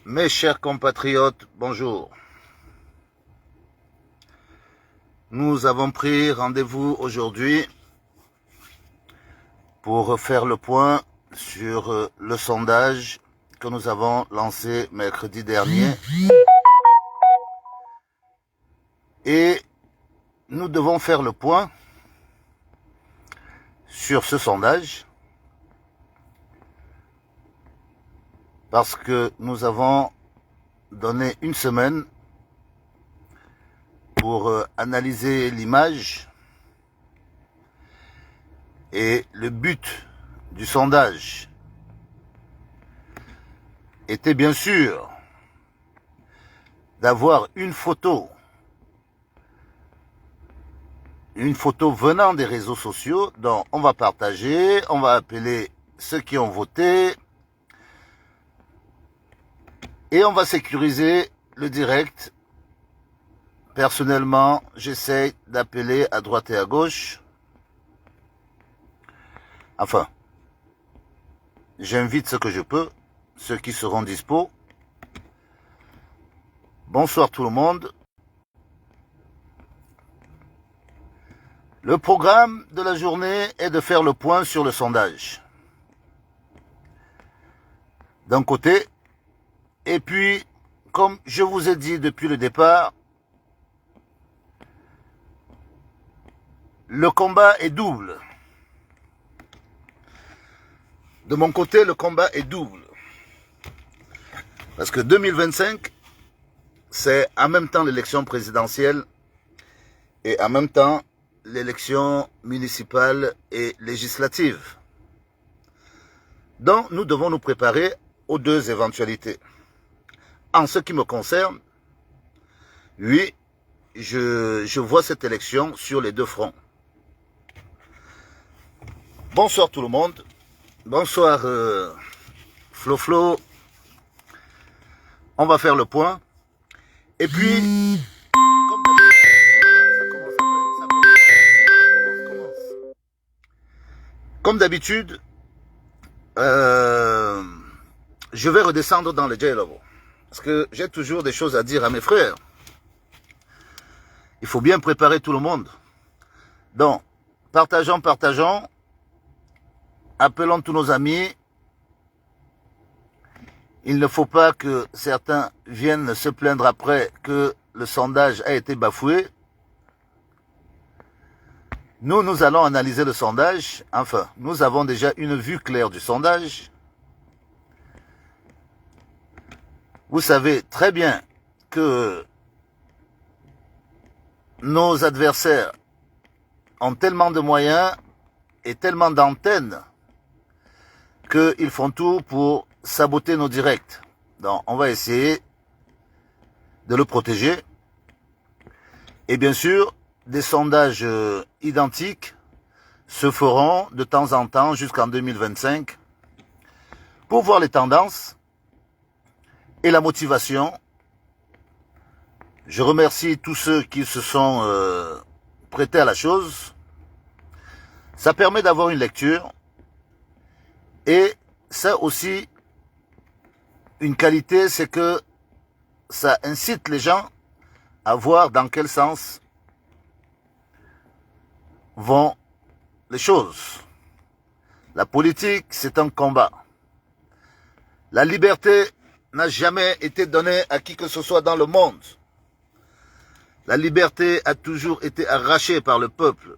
Mes chers compatriotes, bonjour. Nous avons pris rendez-vous aujourd'hui pour faire le point sur le sondage que nous avons lancé mercredi dernier. Et nous devons faire le point sur ce sondage parce que nous avons donné une semaine pour analyser l'image et le but du sondage était bien sûr d'avoir une photo venant des réseaux sociaux dont on va partager, on va appeler ceux qui ont voté et on va sécuriser le direct. Personnellement, j'essaie d'appeler à droite et à gauche. Enfin, j'invite ceux que je peux, ceux qui seront dispo. Bonsoir tout le monde. Le programme de la journée est de faire le point sur le sondage. D'un côté, et puis, comme je vous ai dit depuis le départ, le combat est double. De mon côté, le combat est double. Parce que 2025, c'est en même temps l'élection présidentielle et en même temps l'élection municipale et législative. Donc, nous devons nous préparer aux deux éventualités. En ce qui me concerne, oui, je vois cette élection sur les deux fronts. Bonsoir tout le monde. Bonsoir Flo. On va faire le point. Et puis, comme d'habitude, je vais redescendre dans le J-Level. Parce que j'ai toujours des choses à dire à mes frères. Il faut bien préparer tout le monde. Donc, partageons. Appelons tous nos amis. Il ne faut pas que certains viennent se plaindre après que le sondage a été bafoué. Nous allons analyser le sondage. Enfin, nous avons déjà une vue claire du sondage. Vous savez très bien que nos adversaires ont tellement de moyens et tellement d'antennes qu'ils font tout pour saboter nos directs. Donc, on va essayer de le protéger. Et bien sûr, des sondages identiques se feront de temps en temps jusqu'en 2025 pour voir les tendances et la motivation. Je remercie tous ceux qui se sont prêtés à la chose. Ça permet d'avoir une lecture. Et ça aussi, une qualité, c'est que ça incite les gens à voir dans quel sens vont les choses. La politique, c'est un combat. La liberté n'a jamais été donnée à qui que ce soit dans le monde. La liberté a toujours été arrachée par le peuple.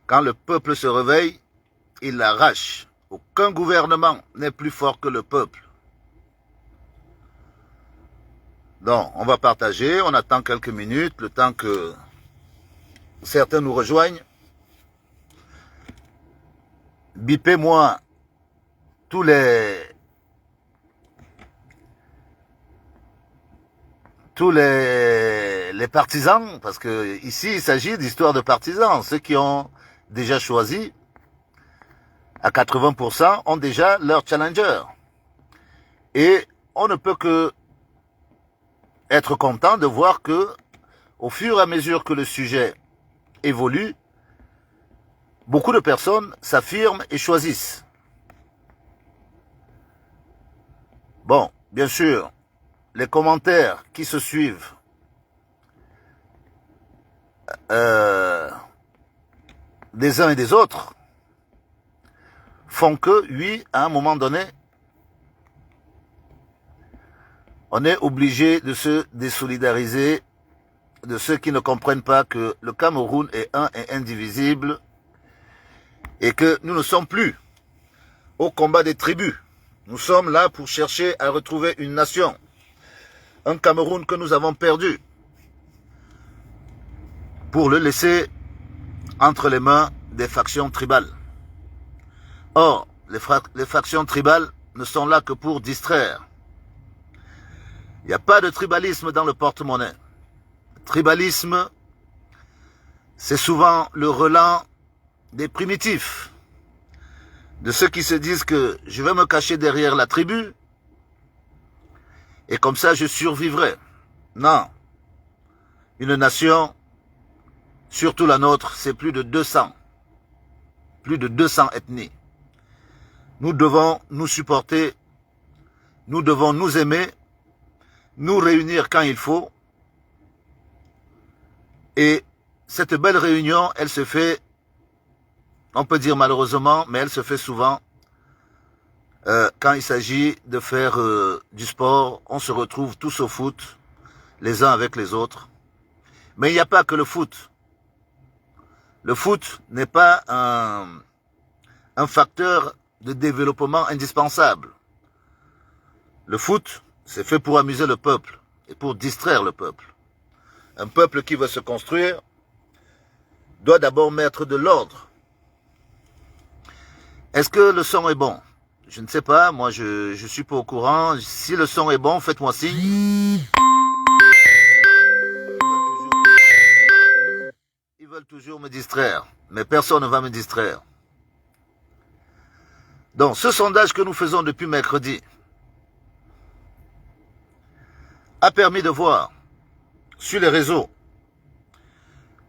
Quand le peuple se réveille, il l'arrache. Aucun gouvernement n'est plus fort que le peuple. Donc, on va partager, on attend quelques minutes, le temps que certains nous rejoignent. Bipez-moi tous les partisans, parce que ici, il s'agit d'histoire de partisans. Ceux qui ont déjà choisi, à 80%, ont déjà leur challenger. Et on ne peut que être content de voir que, au fur et à mesure que le sujet évolue, beaucoup de personnes s'affirment et choisissent. Bon, bien sûr, les commentaires qui se suivent des uns et des autres font que, oui, à un moment donné, on est obligé de se désolidariser de ceux qui ne comprennent pas que le Cameroun est un et indivisible et que nous ne sommes plus au combat des tribus. Nous sommes là pour chercher à retrouver une nation. Un Cameroun que nous avons perdu pour le laisser entre les mains des factions tribales. Or, les factions tribales ne sont là que pour distraire. Il n'y a pas de tribalisme dans le porte-monnaie. Tribalisme, c'est souvent le relent des primitifs, de ceux qui se disent que je vais me cacher derrière la tribu et comme ça je survivrai. Non. Une nation, surtout la nôtre, c'est plus de 200 ethnies. Nous devons nous supporter, nous devons nous aimer, nous réunir quand il faut. Et cette belle réunion, elle se fait, on peut dire malheureusement, mais elle se fait souvent quand il s'agit de faire du sport. On se retrouve tous au foot, les uns avec les autres. Mais il n'y a pas que le foot. Le foot n'est pas un facteur de développement indispensable. Le foot, c'est fait pour amuser le peuple et pour distraire le peuple. Un peuple qui veut se construire doit d'abord mettre de l'ordre. Est-ce que le son est bon? Je ne sais pas, moi je suis pas au courant. Si le son est bon, faites-moi signe. Ils veulent toujours me distraire, mais personne ne va me distraire. Donc, ce sondage que nous faisons depuis mercredi a permis de voir sur les réseaux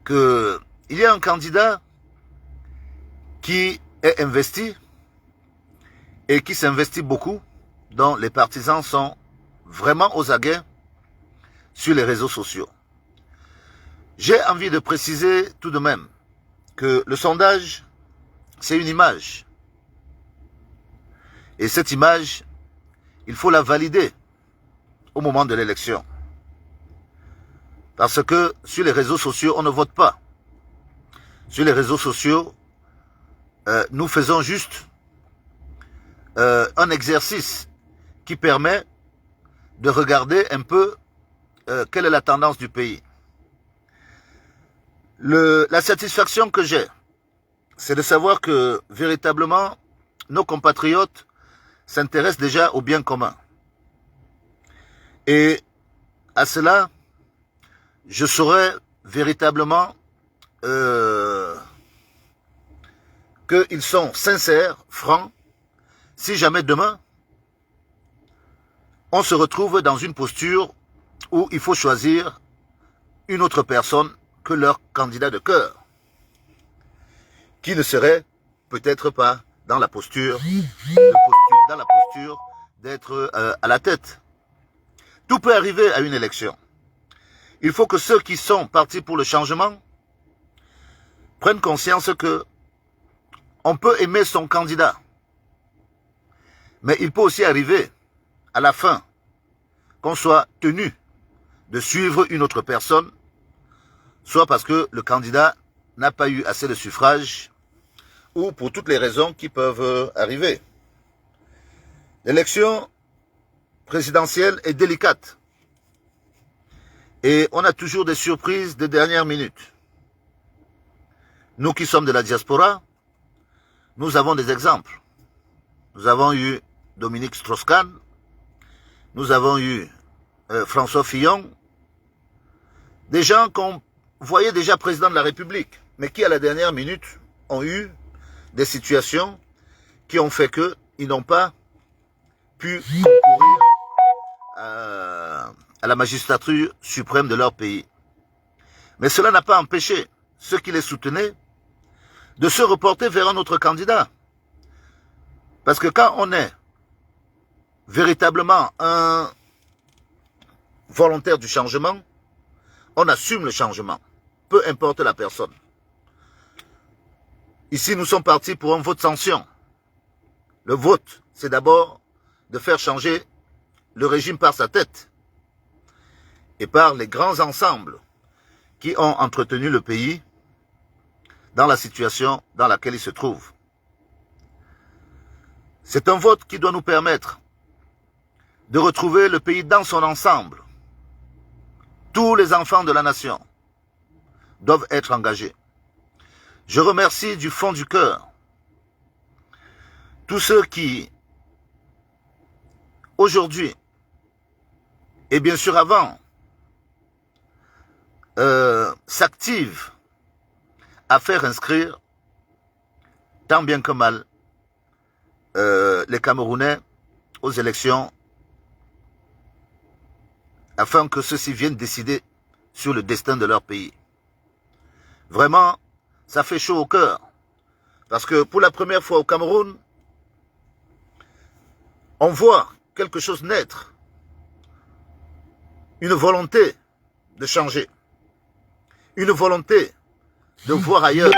qu'il y a un candidat qui est investi et qui s'investit beaucoup, dont les partisans sont vraiment aux aguets sur les réseaux sociaux. J'ai envie de préciser tout de même que le sondage, c'est une image. Et cette image, il faut la valider au moment de l'élection. Parce que sur les réseaux sociaux, on ne vote pas. Sur les réseaux sociaux, nous faisons juste un exercice qui permet de regarder un peu quelle est la tendance du pays. La satisfaction que j'ai, c'est de savoir que véritablement, nos compatriotes s'intéressent déjà au bien commun. Et à cela, je saurais véritablement qu'ils sont sincères, francs, si jamais demain, on se retrouve dans une posture où il faut choisir une autre personne que leur candidat de cœur, qui ne serait peut-être pas dans la posture d'être à la tête. Tout peut arriver à une élection. Il faut que ceux qui sont partis pour le changement prennent conscience que on peut aimer son candidat, mais il peut aussi arriver à la fin qu'on soit tenu de suivre une autre personne, soit parce que le candidat n'a pas eu assez de suffrages, ou pour toutes les raisons qui peuvent arriver. L'élection présidentielle est délicate. Et on a toujours des surprises de dernière minute. Nous qui sommes de la diaspora, nous avons des exemples. Nous avons eu Dominique Strauss-Kahn, nous avons eu François Fillon, des gens qu'on voyait déjà président de la République, mais qui à la dernière minute ont eu des situations qui ont fait qu'ils n'ont pas pu concourir à la magistrature suprême de leur pays. Mais cela n'a pas empêché ceux qui les soutenaient de se reporter vers un autre candidat. Parce que quand on est véritablement un volontaire du changement, on assume le changement, peu importe la personne. Ici, nous sommes partis pour un vote sanction. Le vote, c'est d'abord de faire changer le régime par sa tête et par les grands ensembles qui ont entretenu le pays dans la situation dans laquelle il se trouve. C'est un vote qui doit nous permettre de retrouver le pays dans son ensemble. Tous les enfants de la nation doivent être engagés. Je remercie du fond du cœur tous ceux qui, aujourd'hui, et bien sûr avant, s'activent à faire inscrire, tant bien que mal, les Camerounais aux élections afin que ceux-ci viennent décider sur le destin de leur pays. Vraiment, ça fait chaud au cœur. Parce que pour la première fois au Cameroun, on voit quelque chose naître. Une volonté de changer. Une volonté de voir ailleurs.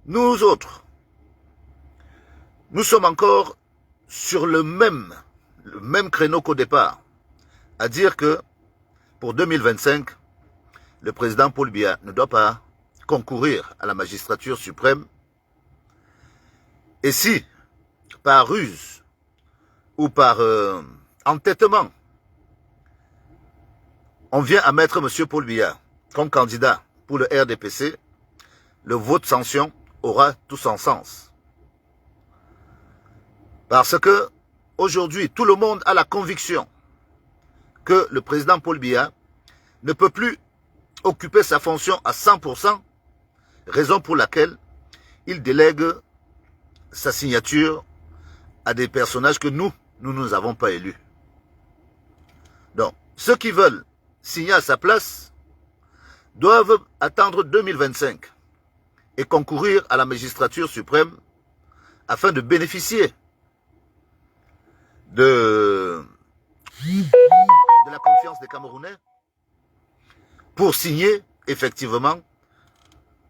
Nous autres, nous sommes encore sur le même créneau qu'au départ. À dire que pour 2025, le président Paul Biya ne doit pas concourir à la magistrature suprême. Et si, par ruse ou par entêtement, on vient à mettre M. Paul Biya comme candidat pour le RDPC, le vote sanction aura tout son sens. Parce que aujourd'hui, tout le monde a la conviction que le président Paul Biya ne peut plus occuper sa fonction à 100%, raison pour laquelle il délègue sa signature à des personnages que nous ne avons pas élus. Donc, ceux qui veulent signer à sa place doivent attendre 2025 et concourir à la magistrature suprême afin de bénéficier de la confiance des Camerounais pour signer effectivement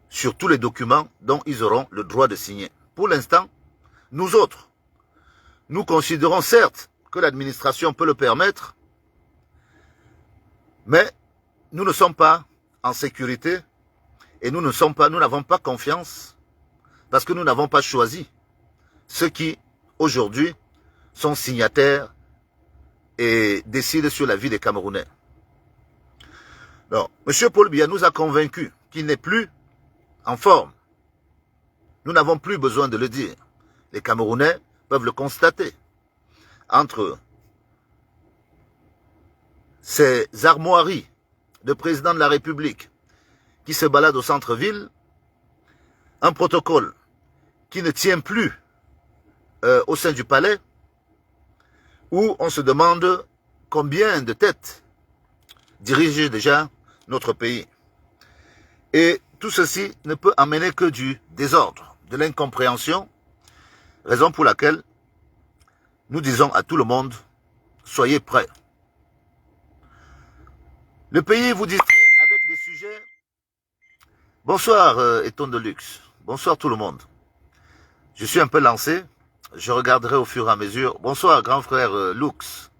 sur tous les documents dont ils auront le droit de signer. Pour l'instant, nous autres, nous considérons certes que l'administration peut le permettre, mais nous ne sommes pas en sécurité et nous n'avons pas confiance parce que nous n'avons pas choisi ceux qui, aujourd'hui, sont signataires et décident sur la vie des Camerounais. Donc, M. Paul Biya nous a convaincus qu'il n'est plus en forme. Nous n'avons plus besoin de le dire. Les Camerounais peuvent le constater. Entre ces armoiries de président de la République qui se baladent au centre-ville, un protocole qui ne tient plus au sein du palais, où on se demande combien de têtes dirigent déjà notre pays. Et tout ceci ne peut amener que du désordre, de l'incompréhension, raison pour laquelle nous disons à tout le monde, soyez prêts. Le pays vous distrait avec des sujets. Bonsoir Eton de Luxe, bonsoir tout le monde. Je suis un peu lancé, je regarderai au fur et à mesure. Bonsoir grand frère Lux,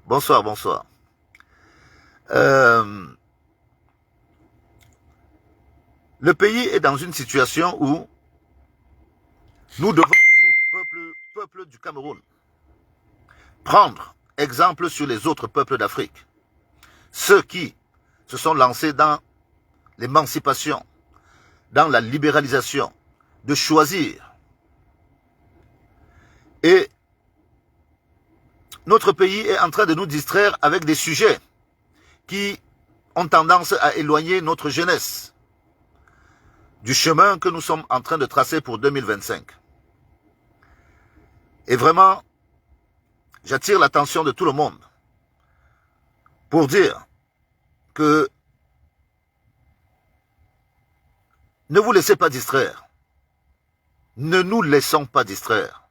bonsoir, bonsoir. Le pays est dans une situation où nous devons, nous, peuple du Cameroun, prendre exemple sur les autres peuples d'Afrique. Ceux qui se sont lancés dans l'émancipation, dans la libéralisation, de choisir. Et notre pays est en train de nous distraire avec des sujets qui ont tendance à éloigner notre jeunesse du chemin que nous sommes en train de tracer pour 2025. Et vraiment, j'attire l'attention de tout le monde pour dire que ne vous laissez pas distraire. Ne nous laissons pas distraire.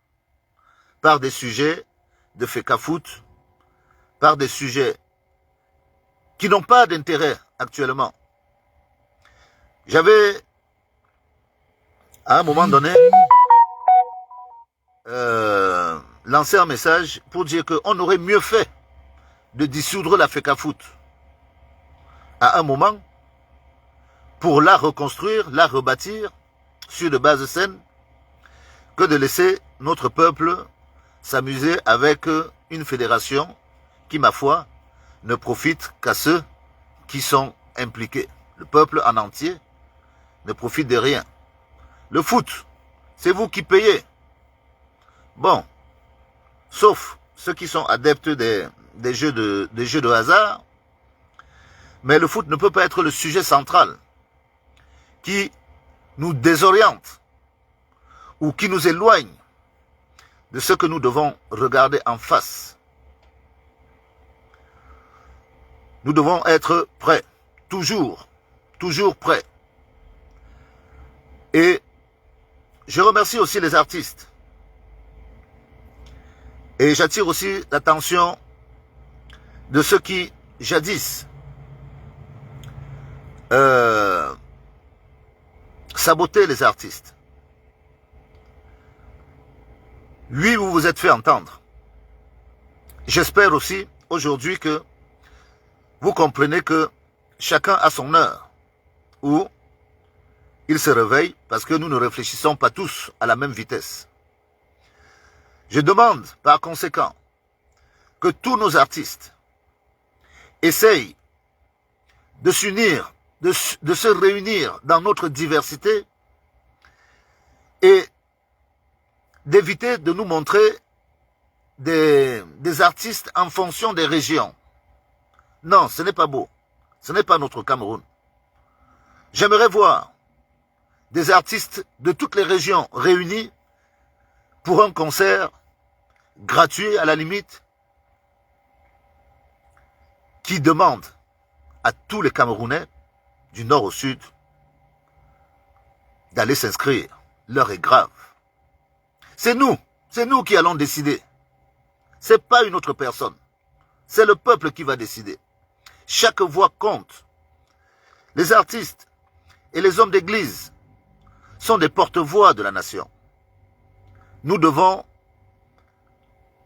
par des sujets de FECAFOOT, par des sujets qui n'ont pas d'intérêt actuellement. J'avais, à un moment donné, lancé un message pour dire qu'on aurait mieux fait de dissoudre la FECAFOOT à un moment pour la reconstruire, la rebâtir sur de bases saines, que de laisser notre peuple s'amuser avec une fédération qui, ma foi, ne profite qu'à ceux qui sont impliqués. Le peuple en entier ne profite de rien. Le foot, c'est vous qui payez. Bon, sauf ceux qui sont adeptes des jeux de hasard, mais le foot ne peut pas être le sujet central qui nous désoriente ou qui nous éloigne de ce que nous devons regarder en face. Nous devons être prêts, toujours prêts. Et je remercie aussi les artistes. Et j'attire aussi l'attention de ceux qui, jadis, sabotaient les artistes. Oui, vous vous êtes fait entendre. J'espère aussi aujourd'hui que vous comprenez que chacun a son heure où il se réveille parce que nous ne réfléchissons pas tous à la même vitesse. Je demande par conséquent que tous nos artistes essayent de s'unir, de se réunir dans notre diversité et d'éviter de nous montrer des artistes en fonction des régions. Non, ce n'est pas beau. Ce n'est pas notre Cameroun. J'aimerais voir des artistes de toutes les régions réunis pour un concert gratuit à la limite qui demande à tous les Camerounais du nord au sud d'aller s'inscrire. L'heure est grave. C'est nous qui allons décider. C'est pas une autre personne. C'est le peuple qui va décider. Chaque voix compte. Les artistes et les hommes d'église sont des porte-voix de la nation. Nous devons,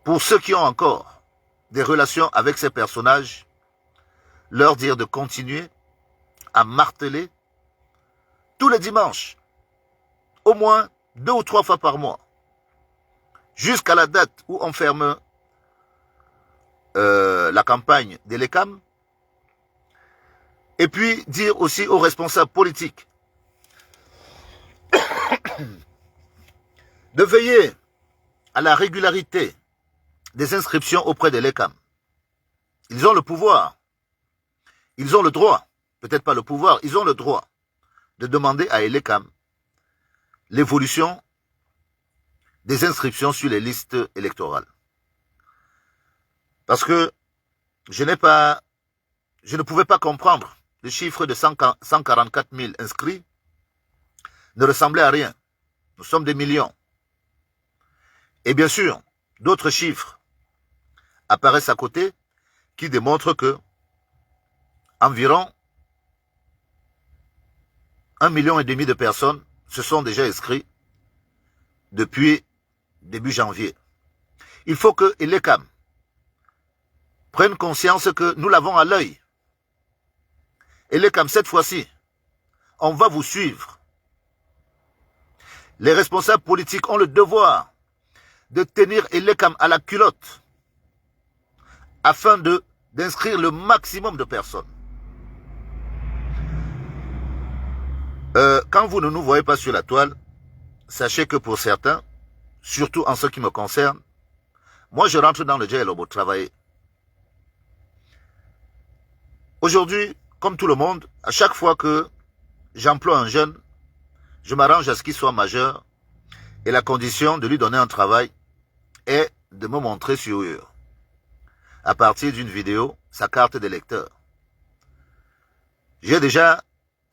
pour ceux qui ont encore des relations avec ces personnages, leur dire de continuer à marteler tous les dimanches, au moins 2 ou 3 fois par mois, jusqu'à la date où on ferme la campagne de l'ECAM, et puis dire aussi aux responsables politiques de veiller à la régularité des inscriptions auprès de l'ECAM. Ils ont le pouvoir, ils ont le droit, peut-être pas le pouvoir, ils ont le droit de demander à l'ECAM l'évolution des inscriptions sur les listes électorales. Parce que je ne pouvais pas comprendre le chiffre de 144 000 inscrits ne ressemblait à rien. Nous sommes des millions. Et bien sûr, d'autres chiffres apparaissent à côté qui démontrent que environ 1,5 million de personnes se sont déjà inscrites depuis début janvier. Il faut que l'ECAM prenne conscience que nous l'avons à l'œil. Et l'ECAM, cette fois-ci, on va vous suivre. Les responsables politiques ont le devoir de tenir l'ECAM à la culotte afin d'inscrire le maximum de personnes. Quand vous ne nous voyez pas sur la toile, sachez que pour certains, surtout en ce qui me concerne, moi je rentre dans le jail pour travailler. Aujourd'hui, comme tout le monde, à chaque fois que j'emploie un jeune, je m'arrange à ce qu'il soit majeur et la condition de lui donner un travail est de me montrer sur eux, à partir d'une vidéo, sa carte d'électeur. J'ai déjà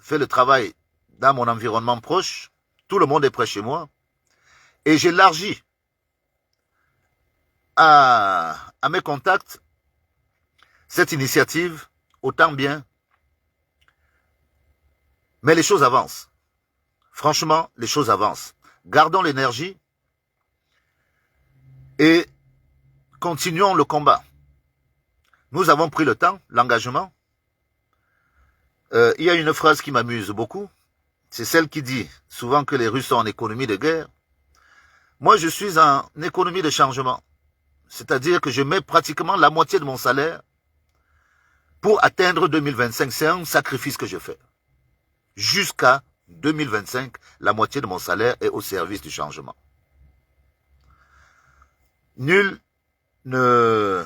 fait le travail dans mon environnement proche, tout le monde est près chez moi, et j'élargis à mes contacts cette initiative, autant bien. Mais les choses avancent. Franchement, les choses avancent. Gardons l'énergie et continuons le combat. Nous avons pris le temps, l'engagement. Il y a une phrase qui m'amuse beaucoup. C'est celle qui dit souvent que les Russes sont en économie de guerre. Moi, je suis en économie de changement. C'est-à-dire que je mets pratiquement la moitié de mon salaire pour atteindre 2025. C'est un sacrifice que je fais. Jusqu'à 2025, la moitié de mon salaire est au service du changement. Nul ne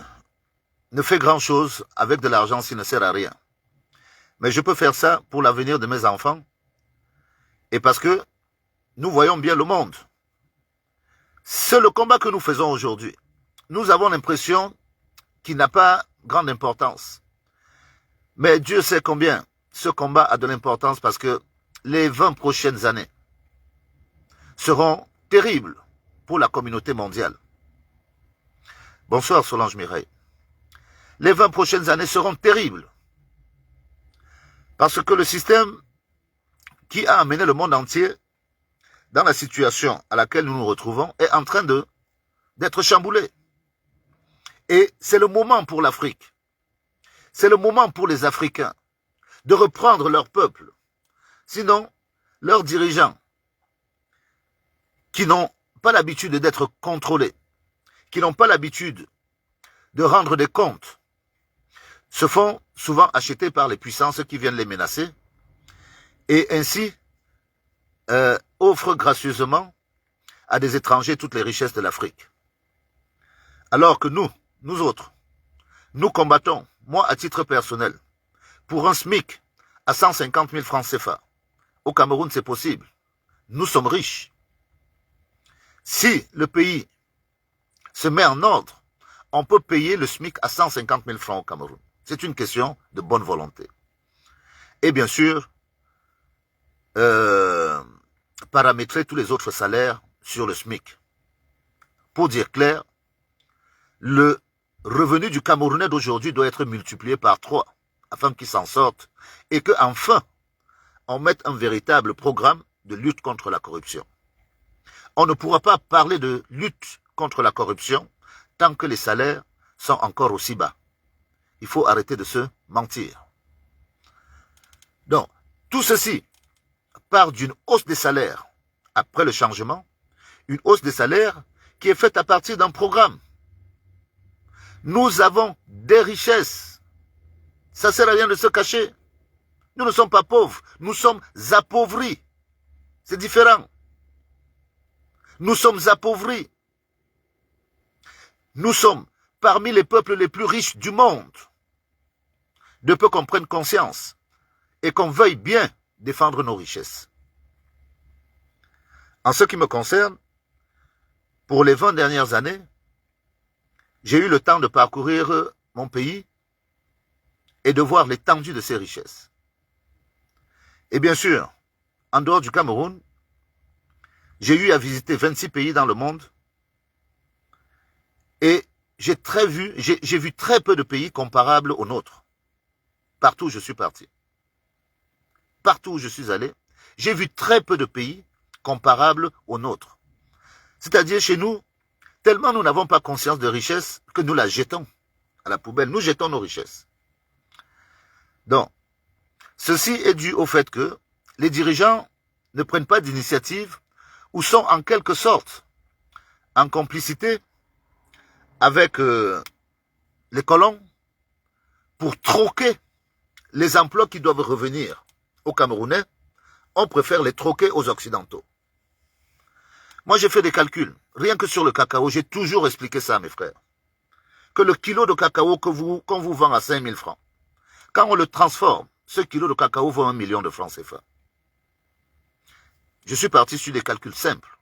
fait grand-chose avec de l'argent s'il ne sert à rien. Mais je peux faire ça pour l'avenir de mes enfants et parce que nous voyons bien le monde. C'est le combat que nous faisons aujourd'hui. Nous avons l'impression qu'il n'a pas grande importance. Mais Dieu sait combien ce combat a de l'importance parce que les 20 prochaines années seront terribles pour la communauté mondiale. Bonsoir Solange Mireille. Les 20 prochaines années seront terribles parce que le système qui a amené le monde entier dans la situation à laquelle nous nous retrouvons est en train d'être chamboulé. Et c'est le moment pour l'Afrique, c'est le moment pour les Africains de reprendre leur peuple. Sinon, leurs dirigeants, qui n'ont pas l'habitude d'être contrôlés, qui n'ont pas l'habitude de rendre des comptes, se font souvent acheter par les puissances qui viennent les menacer et ainsi offrent gracieusement à des étrangers toutes les richesses de l'Afrique. Alors que nous autres, nous combattons, moi à titre personnel, pour un SMIC à 150 000 francs CFA. Au Cameroun, c'est possible. Nous sommes riches. Si le pays se met en ordre, on peut payer le SMIC à 150 000 francs au Cameroun. C'est une question de bonne volonté. Et bien sûr, paramétrer tous les autres salaires sur le SMIC. Pour dire clair, le revenu du Camerounais d'aujourd'hui doit être multiplié par 3 afin qu'il s'en sorte et qu'enfin, on mette un véritable programme de lutte contre la corruption. On ne pourra pas parler de lutte contre la corruption tant que les salaires sont encore aussi bas. Il faut arrêter de se mentir. Donc, tout ceci part d'une hausse des salaires après le changement, une hausse des salaires qui est faite à partir d'un programme. Nous avons des richesses. Ça ne sert à rien de se cacher. Nous ne sommes pas pauvres, nous sommes appauvris. C'est différent. Nous sommes appauvris. Nous sommes parmi les peuples les plus riches du monde. De peu qu'on prenne conscience et qu'on veuille bien défendre nos richesses. En ce qui me concerne, pour les 20 dernières années, j'ai eu le temps de parcourir mon pays et de voir l'étendue de ses richesses. Et bien sûr, en dehors du Cameroun, j'ai eu à visiter 26 pays dans le monde et j'ai vu très peu de pays comparables aux nôtres. Partout où je suis parti. Partout où je suis allé, j'ai vu très peu de pays comparables aux nôtres. C'est-à-dire chez nous, tellement nous n'avons pas conscience de richesse que nous la jetons à la poubelle. Nous jetons nos richesses. Donc, ceci est dû au fait que les dirigeants ne prennent pas d'initiative ou sont en quelque sorte en complicité avec les colons pour troquer les emplois qui doivent revenir aux Camerounais. On préfère les troquer aux Occidentaux. Moi, j'ai fait des calculs. Rien que sur le cacao, j'ai toujours expliqué ça à mes frères. Que le kilo de cacao qu'on vous vend à 5 000 francs, quand on le transforme, ce kilo de cacao vaut 1 million de francs CFA. Je suis parti sur des calculs simples.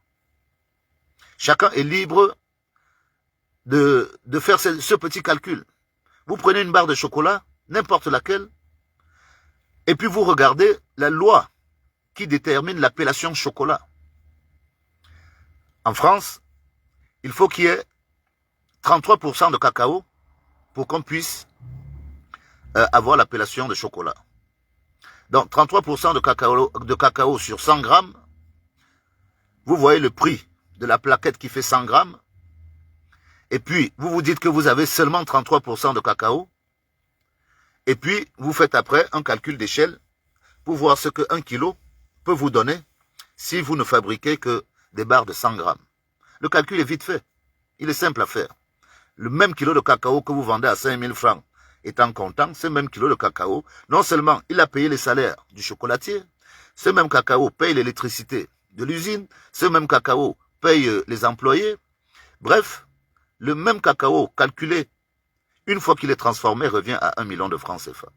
Chacun est libre de faire ce petit calcul. Vous prenez une barre de chocolat, n'importe laquelle, et puis vous regardez la loi qui détermine l'appellation chocolat. En France, il faut qu'il y ait 33% de cacao pour qu'on puisse avoir l'appellation de chocolat. Donc 33% de cacao sur 100 grammes, vous voyez le prix de la plaquette qui fait 100 grammes, et puis vous vous dites que vous avez seulement 33% de cacao, et puis vous faites après un calcul d'échelle pour voir ce que 1 kilo peut vous donner si vous ne fabriquez que des barres de 100 grammes. Le calcul est vite fait, il est simple à faire. Le même kilo de cacao que vous vendez à 5000 francs étant content, ce même kilo de cacao, non seulement il a payé les salaires du chocolatier, ce même cacao paye l'électricité de l'usine, ce même cacao paye les employés. Bref, le même cacao calculé, une fois qu'il est transformé, revient à 1 million de francs CFA.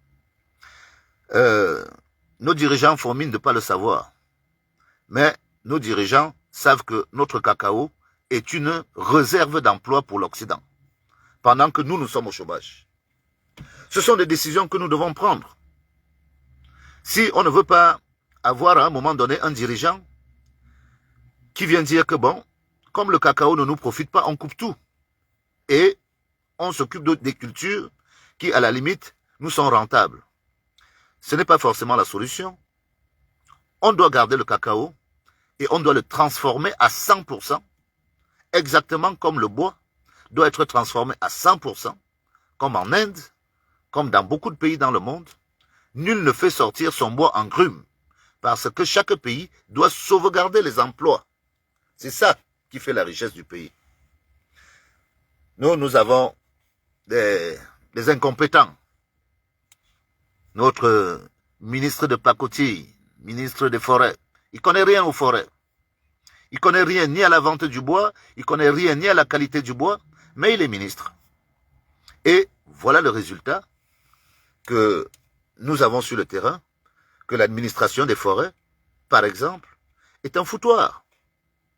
Nos dirigeants font mine de ne pas le savoir. Mais nos dirigeants savent que notre cacao est une réserve d'emploi pour l'Occident, pendant que nous sommes au chômage. Ce sont des décisions que nous devons prendre. Si on ne veut pas avoir à un moment donné un dirigeant qui vient dire que bon, comme le cacao ne nous profite pas, on coupe tout. Et on s'occupe des cultures qui, à la limite, nous sont rentables. Ce n'est pas forcément la solution. On doit garder le cacao et on doit le transformer à 100%, exactement comme le bois doit être transformé à 100%, comme en Inde, comme dans beaucoup de pays dans le monde. Nul ne fait sortir son bois en grume, parce que chaque pays doit sauvegarder les emplois. C'est ça qui fait la richesse du pays. Nous avons des incompétents. Notre ministre de pacotille, ministre des forêts, il ne connaît rien aux forêts. Il ne connaît rien ni à la vente du bois, il ne connaît rien ni à la qualité du bois, mais il est ministre. Et voilà le résultat que nous avons sur le terrain, que l'administration des forêts, par exemple, est un foutoir.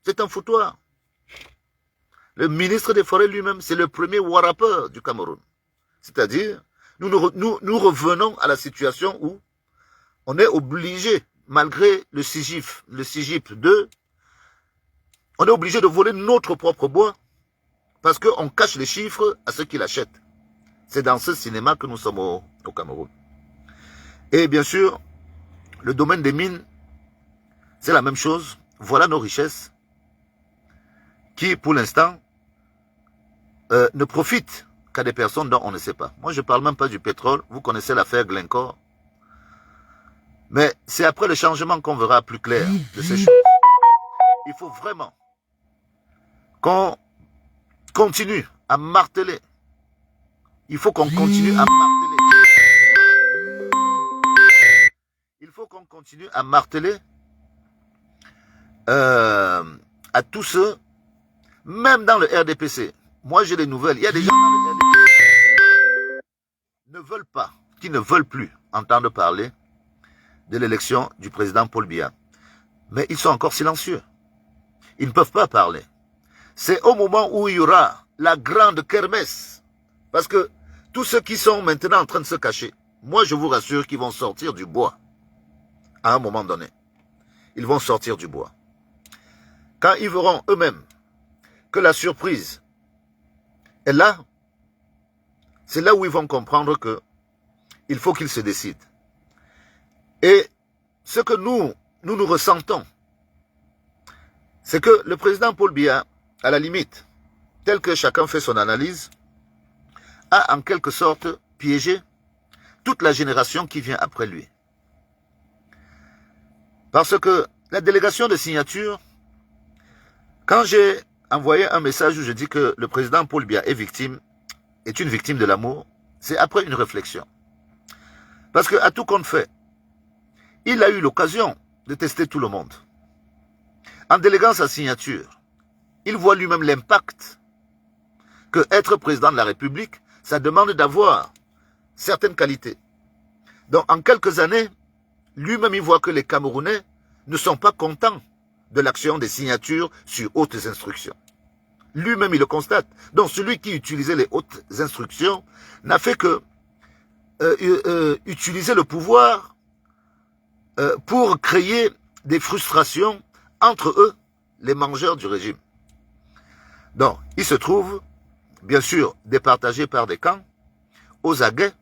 C'est un foutoir. Le ministre des forêts lui-même, c'est le premier warrapeur du Cameroun. C'est-à-dire, nous revenons à la situation où on est obligé, malgré le CIGIP 2, on est obligé de voler notre propre bois parce qu'on cache les chiffres à ceux qui l'achètent. C'est dans ce cinéma que nous sommes au Cameroun. Et bien sûr, le domaine des mines, c'est la même chose. Voilà nos richesses qui, pour l'instant, ne profitent qu'à des personnes dont on ne sait pas. Moi, je ne parle même pas du pétrole. Vous connaissez l'affaire Glencore. Mais c'est après le changement qu'on verra plus clair de ces choses. Il faut vraiment qu'on continue à marteler. Il faut qu'on continue à marteler. Il faut qu'on continue à marteler à tous ceux, même dans le RDPC. Moi, j'ai des nouvelles. Il y a des gens dans le RDPC qui ne veulent plus entendre parler de l'élection du président Paul Biya. Mais ils sont encore silencieux. Ils ne peuvent pas parler. C'est au moment où il y aura la grande kermesse. Parce que tous ceux qui sont maintenant en train de se cacher, moi je vous rassure qu'ils vont sortir du bois. À un moment donné. Ils vont sortir du bois. Quand ils verront eux-mêmes que la surprise est là, c'est là où ils vont comprendre que il faut qu'ils se décident. Et ce que nous ressentons, c'est que le président Paul Biya, à la limite, tel que chacun fait son analyse, a en quelque sorte piégé toute la génération qui vient après lui. Parce que la délégation de signature, quand j'ai envoyé un message où je dis que le président Paul Biya est une victime de l'amour, c'est après une réflexion. Parce qu'à tout compte fait, il a eu l'occasion de tester tout le monde. En déléguant sa signature, il voit lui-même l'impact que être président de la République, ça demande d'avoir certaines qualités. Donc en quelques années, lui-même il voit que les Camerounais ne sont pas contents de l'action des signatures sur hautes instructions. Lui-même il le constate. Donc celui qui utilisait les hautes instructions n'a fait que utiliser le pouvoir pour créer des frustrations entre eux, les mangeurs du régime. Donc, il se trouve, bien sûr, départagés par des camps, aux aguets,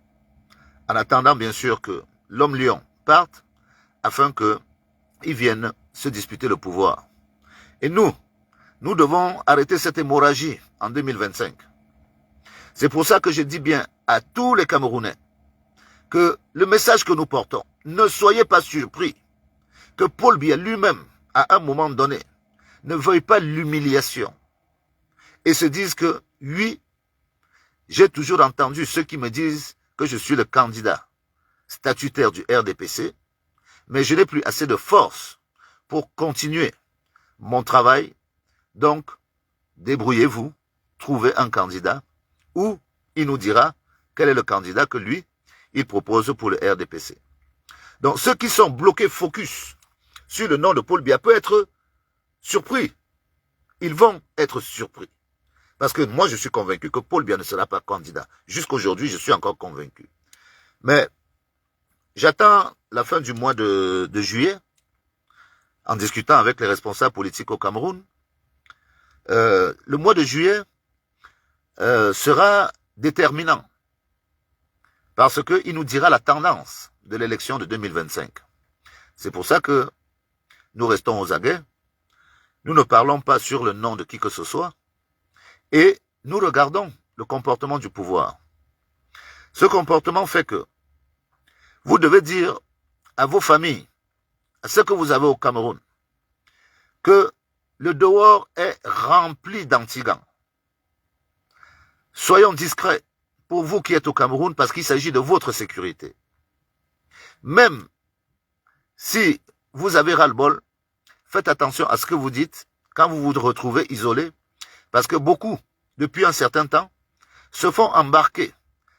en attendant bien sûr que l'homme lion parte, afin qu'ils viennent se disputer le pouvoir. Et nous devons arrêter cette hémorragie en 2025. C'est pour ça que je dis bien à tous les Camerounais que le message que nous portons, ne soyez pas surpris que Paul Biya lui-même, à un moment donné, ne veuille pas l'humiliation et se dise que, oui, j'ai toujours entendu ceux qui me disent que je suis le candidat statutaire du RDPC, mais je n'ai plus assez de force pour continuer mon travail. Donc, débrouillez-vous, trouvez un candidat, ou il nous dira quel est le candidat que lui, il propose pour le RDPC. Donc, ceux qui sont bloqués focus sur le nom de Paul Biya peuvent être surpris. Ils vont être surpris. Parce que moi, je suis convaincu que Paul Biya ne sera pas candidat. Jusqu'aujourd'hui, je suis encore convaincu. Mais j'attends la fin du mois de juillet, en discutant avec les responsables politiques au Cameroun. Le mois de juillet sera déterminant, parce qu'il nous dira la tendance de l'élection de 2025. C'est pour ça que nous restons aux aguets, nous ne parlons pas sur le nom de qui que ce soit, et nous regardons le comportement du pouvoir. Ce comportement fait que vous devez dire à vos familles, à ceux que vous avez au Cameroun, que le dehors est rempli d'antigans. Soyons discrets pour vous qui êtes au Cameroun, parce qu'il s'agit de votre sécurité. Même si vous avez ras-le-bol, faites attention à ce que vous dites quand vous vous retrouvez isolé, parce que beaucoup, depuis un certain temps, se font embarquer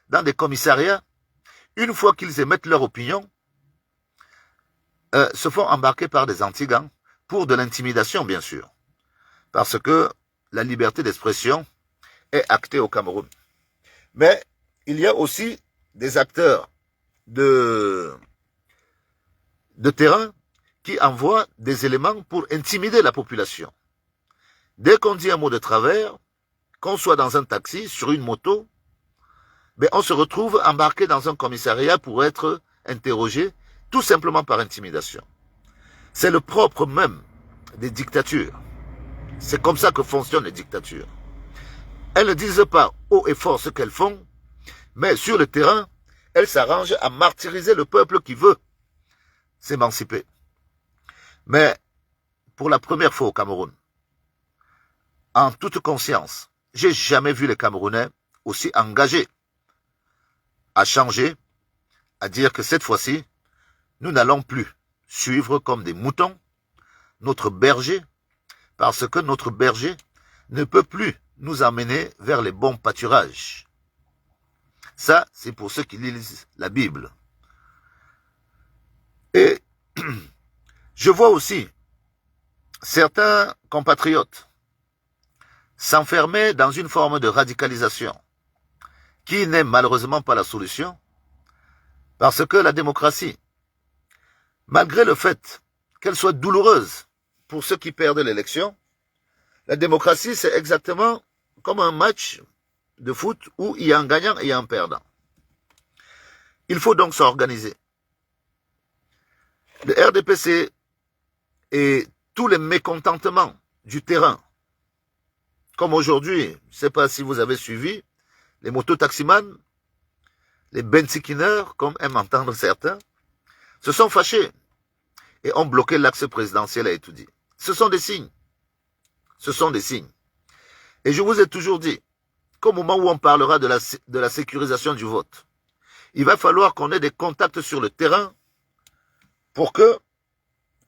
dans des commissariats, une fois qu'ils émettent leur opinion, se font embarquer par des antigans pour de l'intimidation, bien sûr, parce que la liberté d'expression est actée au Cameroun. Mais il y a aussi des acteurs de terrain qui envoient des éléments pour intimider la population. Dès qu'on dit un mot de travers, qu'on soit dans un taxi, sur une moto, ben on se retrouve embarqué dans un commissariat pour être interrogé, tout simplement par intimidation. C'est le propre même des dictatures. C'est comme ça que fonctionnent les dictatures. Elles ne disent pas haut et fort ce qu'elles font, mais sur le terrain, elles s'arrangent à martyriser le peuple qui veut s'émanciper. Mais pour la première fois au Cameroun, en toute conscience, j'ai jamais vu les Camerounais aussi engagés à changer, à dire que cette fois-ci, nous n'allons plus suivre comme des moutons notre berger, parce que notre berger ne peut plus nous emmener vers les bons pâturages. Ça, c'est pour ceux qui lisent la Bible. Et je vois aussi certains compatriotes s'enfermer dans une forme de radicalisation qui n'est malheureusement pas la solution, parce que la démocratie, malgré le fait qu'elle soit douloureuse pour ceux qui perdent l'élection, la démocratie, c'est exactement comme un match de foot où il y a un gagnant et il y a un perdant. Il faut donc s'organiser. Le RDPC et tous les mécontentements du terrain, comme aujourd'hui, je ne sais pas si vous avez suivi, les mototaximans, les benzikineurs, comme aiment entendre certains, se sont fâchés et ont bloqué l'axe présidentiel à Etoudi. Ce sont des signes. Ce sont des signes. Et je vous ai toujours dit qu'au moment où on parlera de la sécurisation du vote, il va falloir qu'on ait des contacts sur le terrain pour que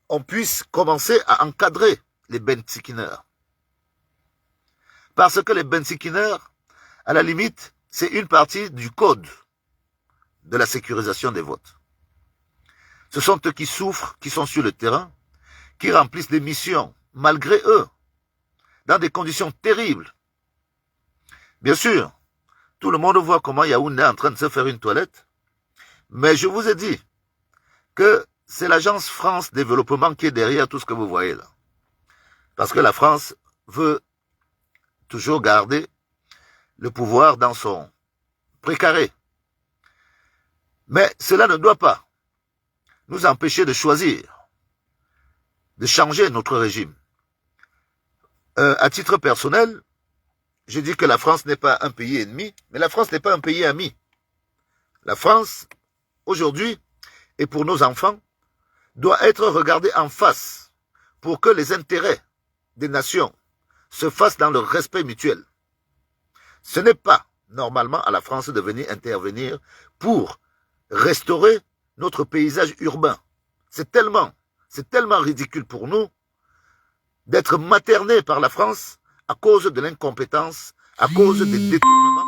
on puisse commencer à encadrer les benzikineurs. Parce que les benzikineurs, à la limite, c'est une partie du code de la sécurisation des votes. Ce sont eux qui souffrent, qui sont sur le terrain, qui remplissent des missions, malgré eux, dans des conditions terribles. Bien sûr, tout le monde voit comment Yaoundé est en train de se faire une toilette, mais je vous ai dit que c'est l'agence France Développement qui est derrière tout ce que vous voyez là. Parce que la France veut toujours garder le pouvoir dans son précaré. Mais cela ne doit pas nous empêcher de choisir, de changer notre régime. À titre personnel, je dis que la France n'est pas un pays ennemi, mais la France n'est pas un pays ami. La France, aujourd'hui, et pour nos enfants, doit être regardée en face pour que les intérêts des nations se fassent dans le respect mutuel. Ce n'est pas normalement à la France de venir intervenir pour restaurer notre paysage urbain. C'est tellement ridicule pour nous d'être maternés par la France à cause de l'incompétence, à cause des détournements.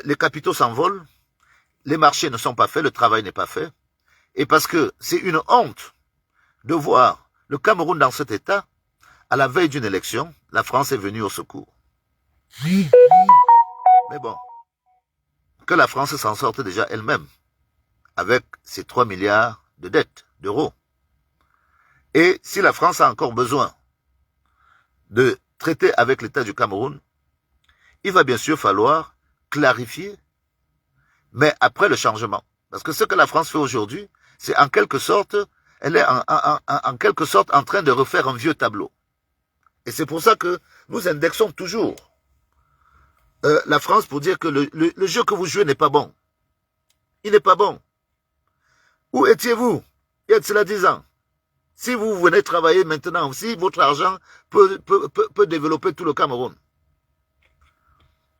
Les capitaux s'envolent, les marchés ne sont pas faits, le travail n'est pas fait. Et parce que c'est une honte de voir le Cameroun dans cet état, à la veille d'une élection, la France est venue au secours. Mais bon, que la France s'en sorte déjà elle-même, avec ses 3 milliards de dettes d'euros. Et si la France a encore besoin de traiter avec l'État du Cameroun, il va bien sûr falloir clarifier, mais après le changement. Parce que ce que la France fait aujourd'hui, c'est en quelque sorte, elle est en quelque sorte en train de refaire un vieux tableau. Et c'est pour ça que nous indexons toujours la France pour dire que le jeu que vous jouez n'est pas bon. Il n'est pas bon. Où étiez-vous il y a de cela 10 ans? Si vous venez travailler maintenant aussi, votre argent peut développer tout le Cameroun.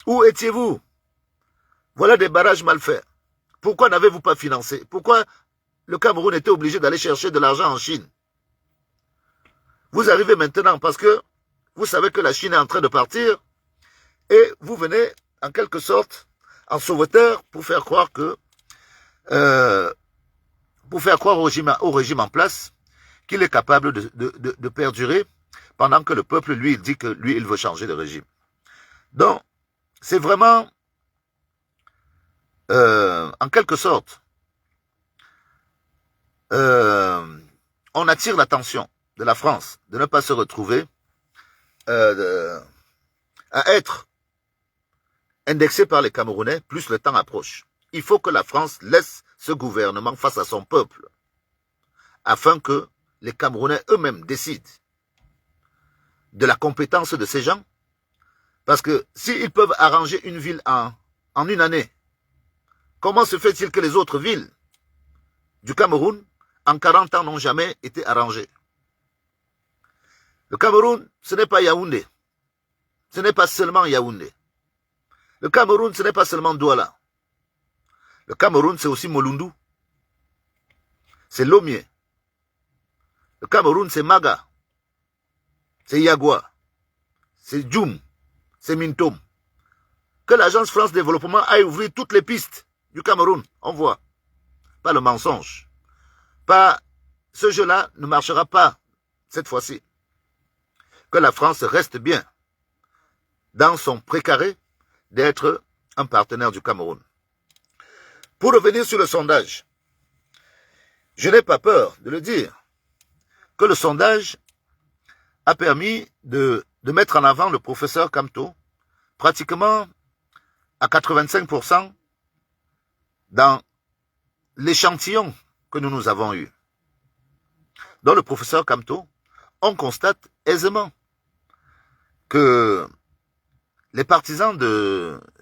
Où étiez-vous? Voilà des barrages mal faits. Pourquoi n'avez-vous pas financé? Pourquoi le Cameroun était obligé d'aller chercher de l'argent en Chine? Vous arrivez maintenant parce que vous savez que la Chine est en train de partir et vous venez en quelque sorte en sauveteur pour faire croire que au régime en place qu'il est capable de perdurer pendant que le peuple, lui, il dit que lui, il veut changer de régime. Donc, c'est vraiment, en quelque sorte, on attire l'attention de la France de ne pas se retrouver à être indexé par les Camerounais, plus le temps approche. Il faut que la France laisse ce gouvernement face à son peuple, afin que les Camerounais eux-mêmes décident de la compétence de ces gens, parce que s'ils peuvent arranger une ville en une année, comment se fait-il que les autres villes du Cameroun, en 40 ans, n'ont jamais été arrangées? Le Cameroun, ce n'est pas Yaoundé. Ce n'est pas seulement Yaoundé. Le Cameroun, ce n'est pas seulement Douala. Le Cameroun, c'est aussi Molundu. C'est Lomé. Le Cameroun, c'est Maga. C'est Yagua. C'est Djoum. C'est Mintom. Que l'agence France Développement aille ouvrir toutes les pistes du Cameroun. On voit. Pas le mensonge. Pas ce jeu-là ne marchera pas cette fois-ci. Que la France reste bien dans son précaré d'être un partenaire du Cameroun. Pour revenir sur le sondage, je n'ai pas peur de le dire, que le sondage a permis de mettre en avant le professeur Kamto pratiquement à 85% dans l'échantillon que nous avons eu. Dans le professeur Kamto, on constate aisément que les partisans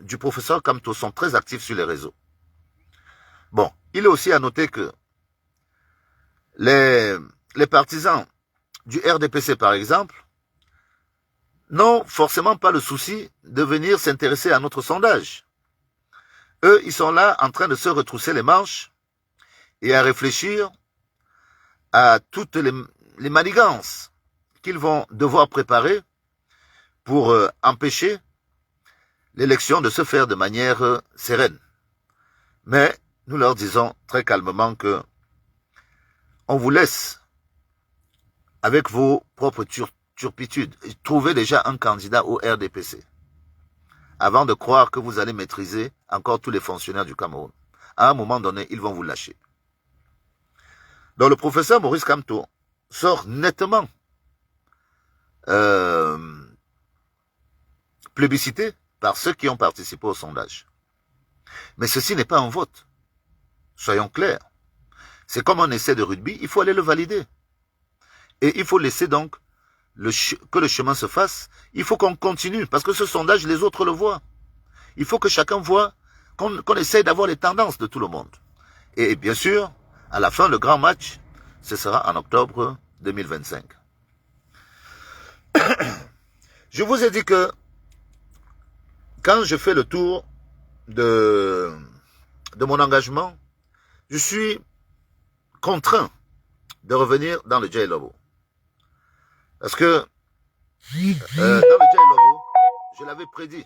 du professeur Kamto sont très actifs sur les réseaux. Bon, il est aussi à noter que les partisans du RDPC, par exemple, n'ont forcément pas le souci de venir s'intéresser à notre sondage. Eux, ils sont là en train de se retrousser les manches et à réfléchir à toutes les manigances qu'ils vont devoir préparer pour empêcher l'élection de se faire de manière sereine. Mais nous leur disons très calmement que on vous laisse avec vos propres turpitudes. Trouvez déjà un candidat au RDPC avant de croire que vous allez maîtriser encore tous les fonctionnaires du Cameroun. À un moment donné, ils vont vous lâcher. Donc le professeur Maurice Kamto sort nettement plébiscité par ceux qui ont participé au sondage. Mais ceci n'est pas un vote. Soyons clairs. C'est comme un essai de rugby, il faut aller le valider. Et il faut laisser donc que le chemin se fasse. Il faut qu'on continue, parce que ce sondage, les autres le voient. Il faut que chacun voit qu'on essaye d'avoir les tendances de tout le monde. Et bien sûr, à la fin, le grand match, ce sera en octobre 2025. Je vous ai dit que quand je fais le tour de mon engagement, je suis contraint de revenir dans le J Lobo. Parce que dans le J Lobo, je l'avais prédit.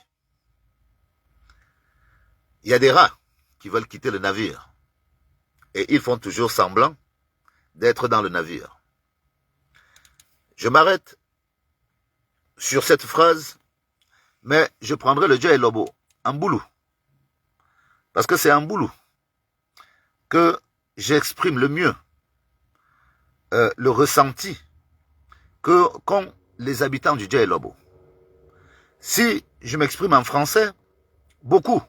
Il y a des rats qui veulent quitter le navire. Et ils font toujours semblant d'être dans le navire. Je m'arrête sur cette phrase, mais je prendrai le J Lobo en boulot. Parce que c'est en boulot que j'exprime le mieux le ressenti qu'ont les habitants du J Lobo. Si je m'exprime en français, beaucoup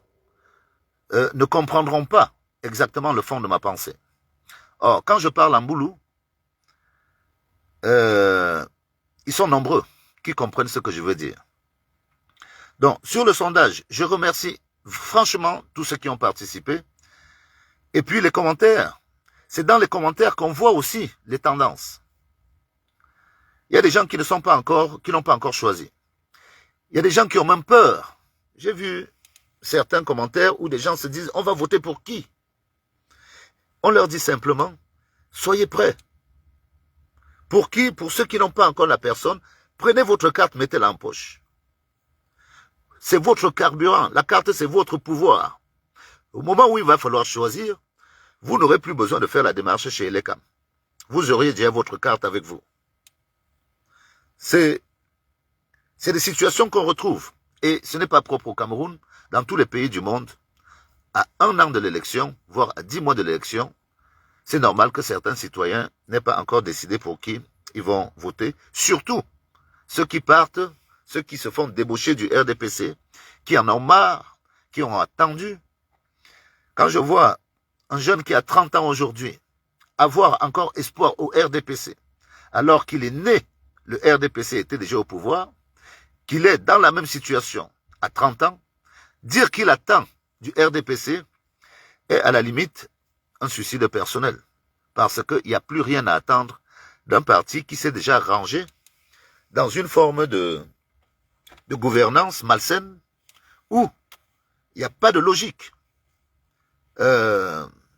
ne comprendront pas exactement le fond de ma pensée. Or, quand je parle en boulou, ils sont nombreux qui comprennent ce que je veux dire. Donc, sur le sondage, je remercie franchement tous ceux qui ont participé. Et puis les commentaires, c'est dans les commentaires qu'on voit aussi les tendances. Il y a des gens qui n'ont pas encore choisi. Il y a des gens qui ont même peur. J'ai vu certains commentaires où des gens se disent, on va voter pour qui? On leur dit simplement, soyez prêts. Pour qui? Pour ceux qui n'ont pas encore la personne, prenez votre carte, mettez-la en poche. C'est votre carburant. La carte, c'est votre pouvoir. Au moment où il va falloir choisir, vous n'aurez plus besoin de faire la démarche chez Elecam. Vous auriez déjà votre carte avec vous. C'est des situations qu'on retrouve. Et ce n'est pas propre au Cameroun. Dans tous les pays du monde, à 1 an de l'élection, voire à 10 mois de l'élection, c'est normal que certains citoyens n'aient pas encore décidé pour qui ils vont voter. Surtout ceux qui partent, ceux qui se font débaucher du RDPC, qui en ont marre, qui ont attendu. Quand je vois un jeune qui a 30 ans aujourd'hui avoir encore espoir au RDPC, alors qu'il est né, le RDPC était déjà au pouvoir, qu'il est dans la même situation à 30 ans, dire qu'il attend du RDPC est à la limite un suicide personnel. Parce qu'il n'y a plus rien à attendre d'un parti qui s'est déjà rangé dans une forme de gouvernance malsaine où il n'y a pas de logique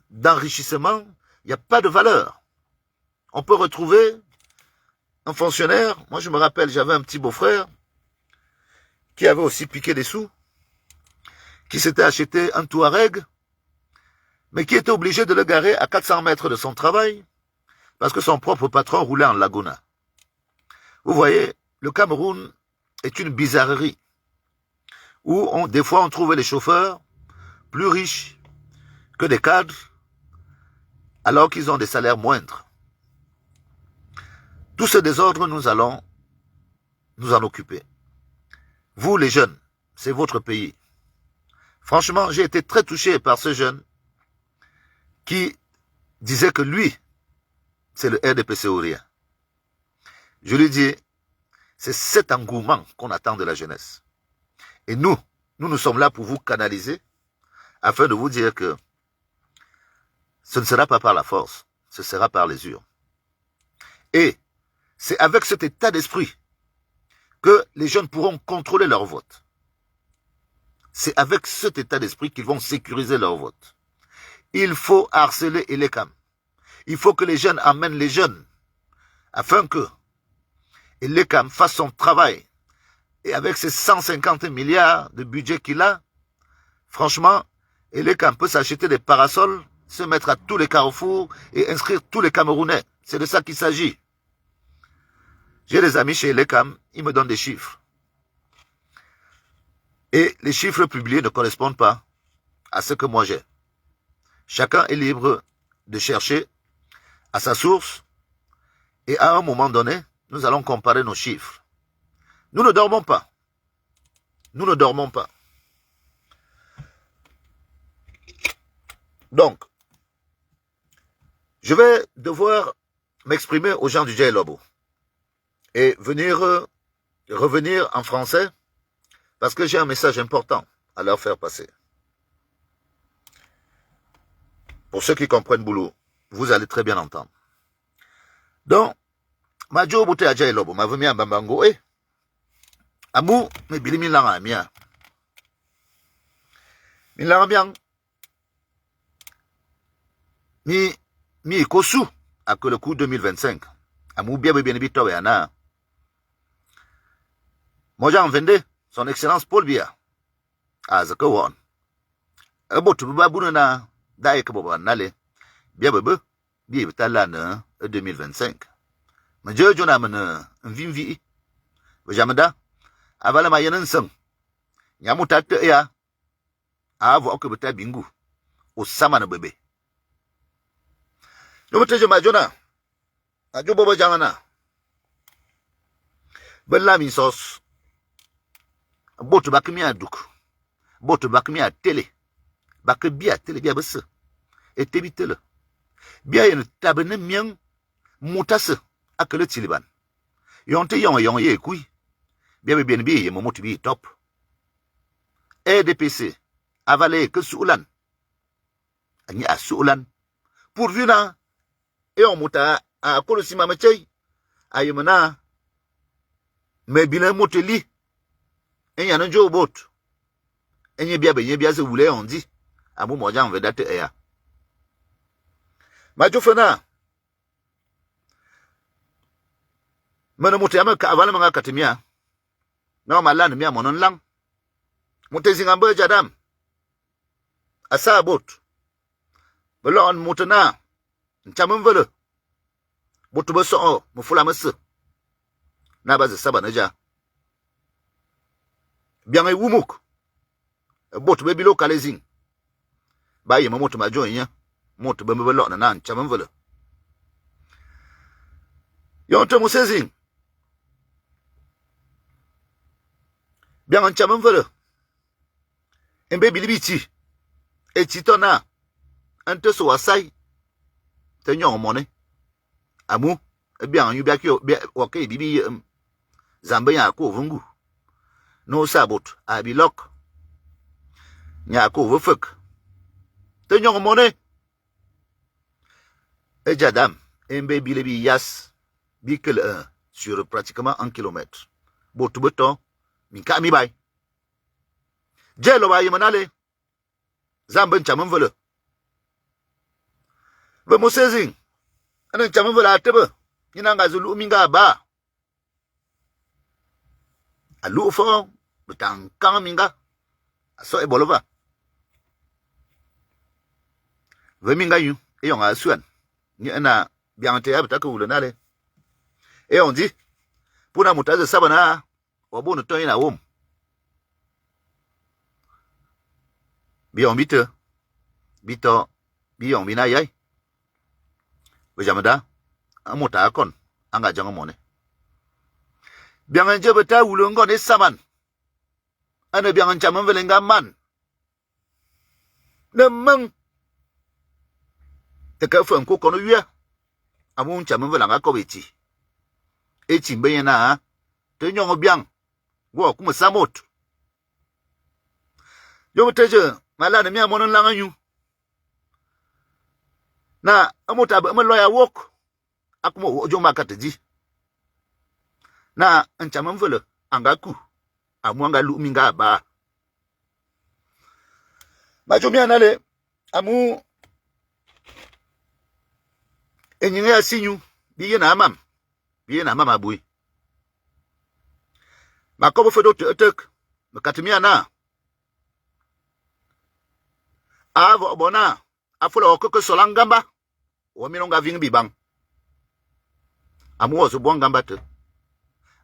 d'enrichissement, il n'y a pas de valeur. On peut retrouver un fonctionnaire, moi je me rappelle, j'avais un petit beau-frère qui avait aussi piqué des sous, qui s'était acheté un Touareg, mais qui était obligé de le garer à 400 mètres de son travail, parce que son propre patron roulait en Laguna. Vous voyez, le Cameroun est une bizarrerie, où des fois on trouvait les chauffeurs plus riches que des cadres, alors qu'ils ont des salaires moindres. Tout ce désordre, nous allons nous en occuper. Vous les jeunes, c'est votre pays. Franchement, j'ai été très touché par ce jeune qui disait que lui, c'est le RDPC ou rien. Je lui dis, c'est cet engouement qu'on attend de la jeunesse. Et nous sommes là pour vous canaliser, afin de vous dire que ce ne sera pas par la force, ce sera par les urnes. Et c'est avec cet état d'esprit que les jeunes pourront contrôler leur vote. C'est avec cet état d'esprit qu'ils vont sécuriser leur vote. Il faut harceler Elecam. Il faut que les jeunes amènent les jeunes, afin que Elecam fasse son travail. Et avec ses 150 milliards de budget qu'il a, franchement, Elecam peut s'acheter des parasols, se mettre à tous les carrefours et inscrire tous les Camerounais. C'est de ça qu'il s'agit. J'ai des amis chez Elecam, ils me donnent des chiffres. Et les chiffres publiés ne correspondent pas à ce que moi j'ai. Chacun est libre de chercher à sa source et à un moment donné, nous allons comparer nos chiffres. Nous ne dormons pas. Nous ne dormons pas. Donc, je vais devoir m'exprimer aux gens du Djay Lobo et revenir en français parce que j'ai un message important à leur faire passer. Pour ceux qui comprennent boulot, vous allez très bien entendre. Donc, ma jo bouté à Djay Lobo, ma vemi à Bambango, amou, me bili mi langa mia. Mi langa bien. Mi kosu à que le coup 2025. Amou bien bien bito et ana. Moja en vende, son excellence Paul Biya. A zakawon. Abo tu babu na dae ke boba nale. Bien bebe, bi betala na 2025. Ma jo jona mana vimvi. Vajamada. Avala ma yenen seng. Nyamu tate ya. Avo ke beta bingu. Osama na bebe. Yo teje ma jona. Ajo boba jangana. Bella mi sos. Botu bakmi aduk. Botu bakmi a télé. Bakmi bia télé bia besse. Et tebitele. Bia yen tabene miang mutase akele tiliban. Yonte yon ye kui. Bia be bien bi ye momotu bi top. EDPC avalé que soulan. Ani a soulan. Pourvu na et on muta a kolosima machei ayemana me bilan moteli en yana jo bot enye bia se wule on dit amu moja on vedate eya ma jo fena mana mutama ka avala manga katimia na malana mia monon lang mutezi ngambe jadam asa bot belon mutana Nchamon vele. Botu beso mufula mese. Na baze saba neja. Bien e wumuk. Botu be bilo kalezing. Ba ye moto majo yin. Moto be mbelo na nchamon vele. Yonte musezing. Bien nchamon vele. Embe bilibiti. E chitona. Ante so wasai. Te nyon mone amu bien yu biakio okay bibi zambe ya ko vungu no sabot abilok nya ko vufuk te nyon mone e jadam embe bilebi yas bikel sur pratiquement 1 kilomètre botu beton mi ka mi bay jelo bay manale zambe chamon vele Ve mosezing. Anan chaman vela tebe. Nina nga zulu minga ba. Alu fo. Betang kang minga. So e bolova. Ve minga yu. E yon a suan. Ni ana biante ya betaka wule nale. E on dit. Puna mutaze sabana. Wabu no toyin a wom. Bion bite. Bito. Bion bina yai. Bejamada amota akon anga jango mone bianga jebeta wulongo ne saman ana bianga chaman velenga man ne mang te ka fon ko kono wi amun chaman velanga ko beti e chimbe na te nyongo biang wo kuma samot yo teje mala ne mi amonon langa yu na amota ba loya wok akuma ojo makatiji na nchaman vele angaku amuanga luminga ba majomi anale amu enyinga ya sinyu biye na amam abui makobo fedo tek makatimia na avo bona afula okoko solangamba Waminonga ving bibang. Amu ozo buang gambate.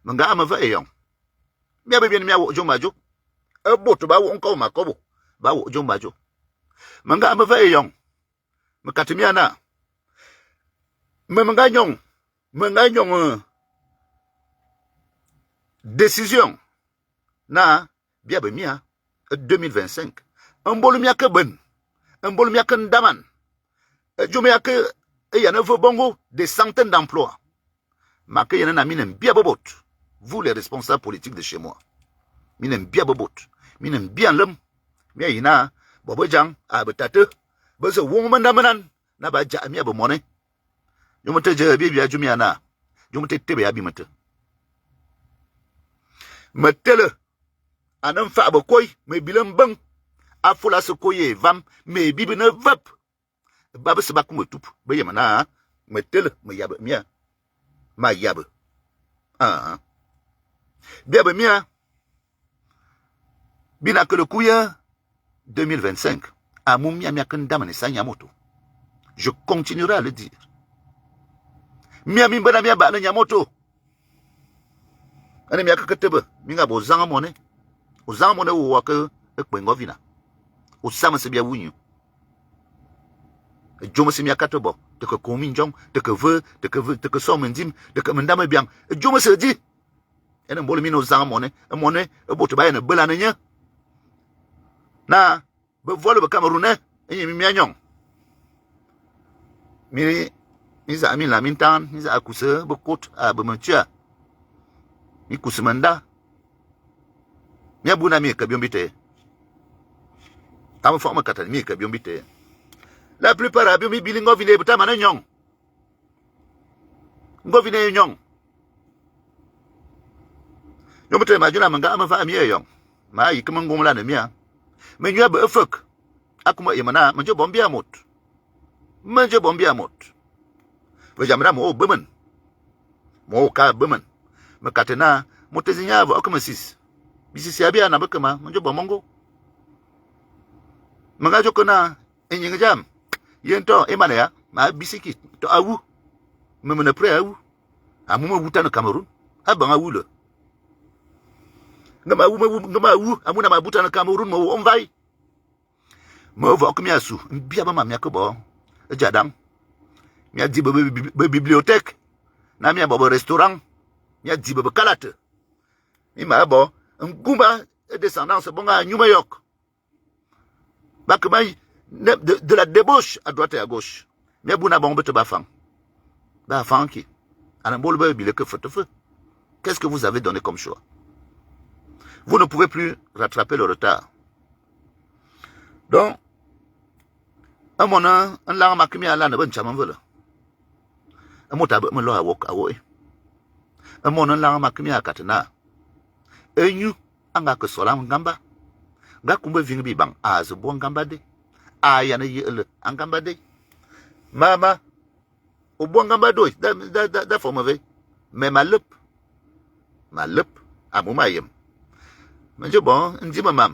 Menga amava eyong. Mia bebien mia wo jomajo. Boto ba wo onko makobo. Ba wo jomajo. Menga amava eyong. Mekatimia na. Menga nyong. Décision. Na Bien mia 2025. Un bol mia que ben. Un bol mia que ndaman. Je mia que il y en a bongo des centaines d'emplois. Ma que y en a minen bien bobot. Vous les responsables politiques de chez moi. Minen bien bobot. Minen bien l'homme. Mia ina bobo jang abetate. Bezo woman damanan na ba ja mia bo money. Je me te je bi ajumi ana. Je me te tebe abi mate. Metele anan fa bo koy me bilam bang afula se koye vam me bibi na vap. Baba se bakum tup be yemana metele me yabe mia ma yabe. Biabe mia bina que le couille 2025 à Moumia Miakandamane Sanyamoto. Je continuerai à le dire. Miami Banamia Bana Yamoto. Ane Miaka Katebe, Minga Bozangamone, Ozamone ou Waka, Ekwengovina, Osama Sebia Winu. Jomo Semia Katebo, de que Kominjong, de que Somendim, de que Mendame Biang, Jomo se dit. Et un bolimino Zangamone, un monnaie, un botoba et un belanania. Na, be voile be Camerounais, et mi miagnon. Mi za mi la mintan, mi za akuse be kot a be mentia. Mi kusemanda. Mi abuna mi kabiombite. Tam forme katani mi kabiombite. La plupart abio mi bilingo vine buta mananyong. Ngo vine nyong. Yo mete majuna manga ama fa mi yong. Ma yikemangom la ne mia. Mais nous avons un fuck. Akuma yemana, manje bombi amot. Manje bombi amot. Vejamra mo bemen. Mo ka bemen. Me katena, mo tezinya vo akuma sis. Bisi siabia na bekema, manje bomongo. Manga jokona, enyinga jam. Yento emane ya, ma bisiki to awu. Me mena pre awu. Amuma wuta na Cameroun. Abanga wule. Ngama wu amuna mabuta na Cameroun mo onvai mo vo ko miasu bia ba ma miako bo jadam mia di be bibliothèque na mia bo restaurant mia di be kalate mi ma bo ngumba descendance bonga New York bakmai de la débauche à droite et à gauche mia buna bon bete ba fan ki ana bol be bile que feu. Qu'est-ce que vous avez donné comme choix? Vous ne pouvez plus rattraper le retard. Donc, un mona, un lang makimi ala ne ben chaman vela. Un mota me lo awok awoy. Un mona lang makimi akatena. Enyu anga ke solam ngamba. Ga kumbe vingi bang az bo ngamba de. Aya na yele ngamba de. Mama o bo ngamba doy da fo mave. Mais ma lep amuma yem. Mais je bon, on dit maman.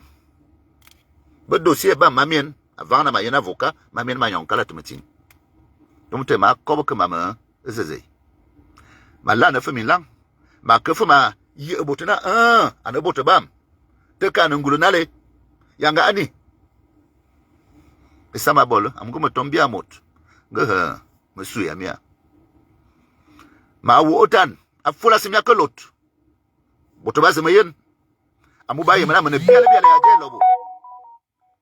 Le dossier ba mamien avant na mayen avocat, mamien mayon kala tumetin. Donc te ma kobo ke maman zeze. Ma la na fami lang. Ma ke fama yi obotena ana botobam. Te ka ngulu nale. Yanga ani. E sama bol, am ko me tombi amot. Ge me suya mia. Ma wo otan, afula simya kolot. Botoba zemayen. Amuba yemana mene biale ya je lobo.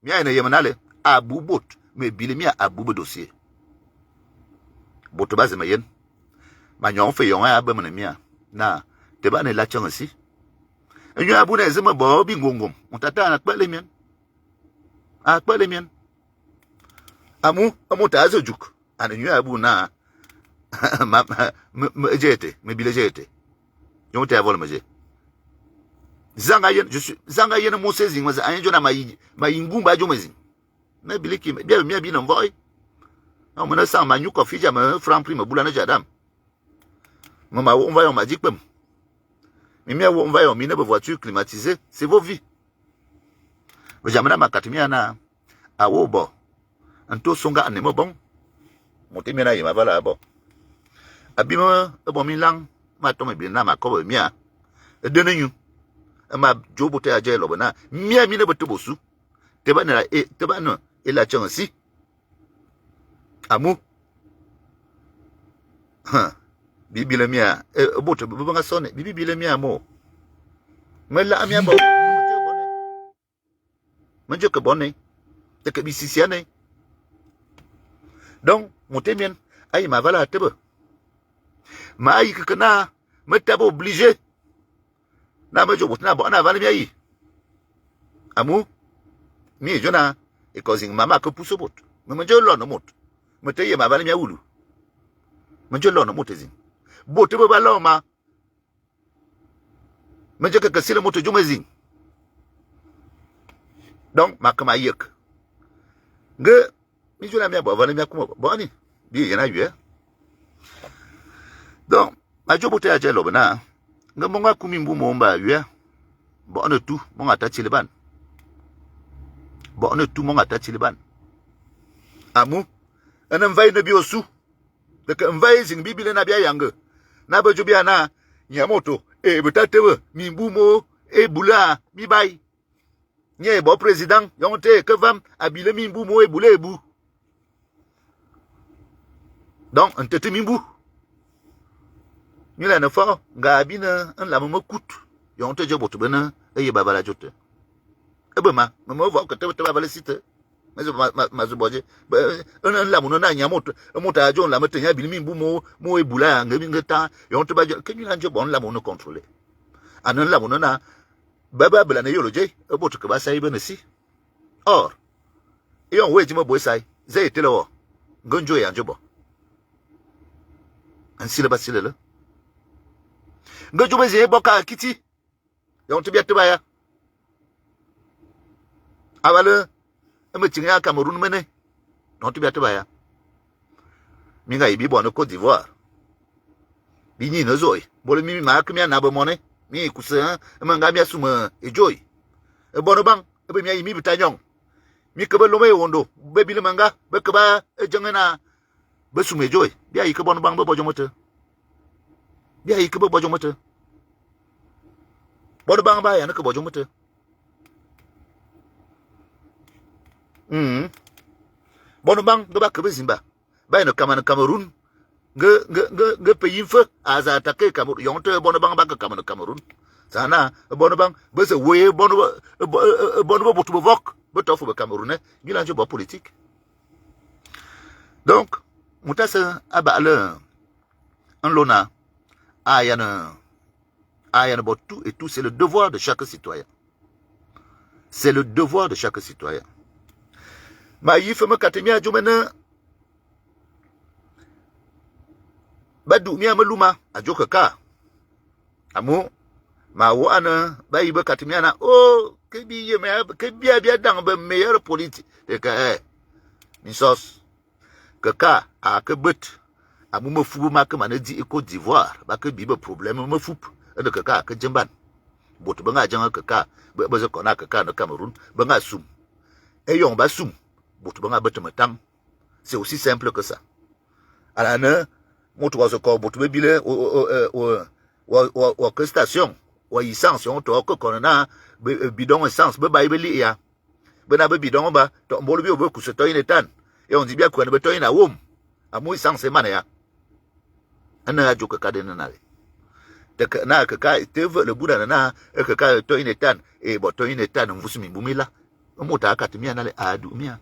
Mia ene yemanale abu bot me bile mia abu be dossier. Boto baze mayen. Ma nyon fe yon abe mene mia. Na te ba ne la chang si. Enyo abu na ezema bo bi ngongom. On tata na kpele mien. A kpele mien. Amu ta azo juk. Ana nyo abu na me jete, me bile jete. Yon te avol me je. Zangayen, je suis Zangayen Mosezi, moi, Anjona Maïngumba Jomezi. Mais Biliki, bien, bien, en voix. Non, mais ça, ma nuque, fille, me franc prime, boulane jadam. Maman, on va en magic pum. Mais on va en mine voiture climatisée, c'est vos vies. Mais j'amène ma catimiana à Wobo. Un taux songa anemo bon. Montemina, il m'a vala à bord. Abima, bon milan, ma tombe bien, ma cover mia. Donnez-nous. Ma jobo te aje lo bana mia mi ne beto bosu te ba na e la chansi amu bibi le mia boto banga sone bibi le mia mo mela amia bo Menjo ke bonne. De ke bisisiane. Donc, monte mien. Aïe, ma vala tebe. Ma aïe que na. Me tabo obligé. Na me jobo na bo na vala mi aïe. Amu. Mi jona. E causing mama que pousse bot. Me menjo lo no mot. Me te ye ma vala mi aulu. Menjo lo no mot ezin. Bote be ba lo ma. Menjo que sile mot jo mezin. Donc, ma kama yek. Nge mi jona mi abo vala mi akuma bo ni. Bi yana yue. Donc, ma jobo te aje lo bana. Nge monga kumi mbu mo mba yue. Bo ne tu monga ta chiliban. Bo ne tu monga ta chiliban. Amu ene mvai ne bi osu. De ke mvai zing bibile na bia yange. Na ba jo bia na nyamoto e betatewe mi mbu mo e bula mi bai. Nye bo président yonte ke vam abile mi mbu mo e bula ebu. Donc on tete mi mbu. Nyela na fa nga abina en la mo kut. Yonte je botu bena e baba la jote. Ebe ma mo vo ke te baba le site. Mais je boje un la mo na nyamoto moto ajon la mete nya bilimi mbu mo e bula nga bi ngata yonte ba ke nyela je bon la mo no contrôler. Anan la mo na baba bela na yolo je e botu ke ba sai bena si. Or yon we ti mo boy sai ze etelo ngonjo ya njobo. An sile ba sile le. Ngonjo be ze boka kiti. Yonte bi atba ya. Awale me tinga Cameroun mene. Non tu biate baya. Minga ibi bo no Côte d'Ivoire. Bi ni no zoi. Bole mi ma kmi na ba mone. Mi kusa manga mi asuma e joy. E bono bang e be mi mi bitanyong. Mi ke be lo me wondo. Be bi le manga be ke ba e jengena be sume joy. Bia yi ke bono bang be bojo mote. Bia yi ke be bojo mote. Bono bang ba ya ne ke bojo mote. Bono bang do ba ke bezimba ba no Cameroun nge pays feu aza attaquer Cameroun yonte bono bang ba ke Cameroun sana bono bang be se we bono botu bok be tofu be Camerounais bilan jo bo politique. Donc mutasa aba le en lona ayana botu et tout c'est le devoir de chaque citoyen. C'est le devoir de chaque citoyen. Ma yife me katemia jomena badu mi ameluma ajoka ka amu ma wana ba yibe katemia na oh ke bi ye me ke bia dang be meilleur politique de ka ni sos que ka a ke but amu me fu ma ke manadi e Côte d'Ivoire ba ke bi be problème me fu de ka ke jemban botu ba nga janga ka be ze kona ka no Cameroun ba nga sum e yon ba sum. C'est aussi simple que ça. À la station, ou essence, on toque qu'on a bidon essence, bidon ya. Bidon ba, tombolbi au bout, c'est une étane. Et on dit bien qu'on a besoin d'un homme. À moi, essence, mania. Un radio que cadenale. Na que te veut le bout d'un an, et que quand une étane, et boto une étane, on vous soumet boumila. On m'a katimia n'allait à doumia.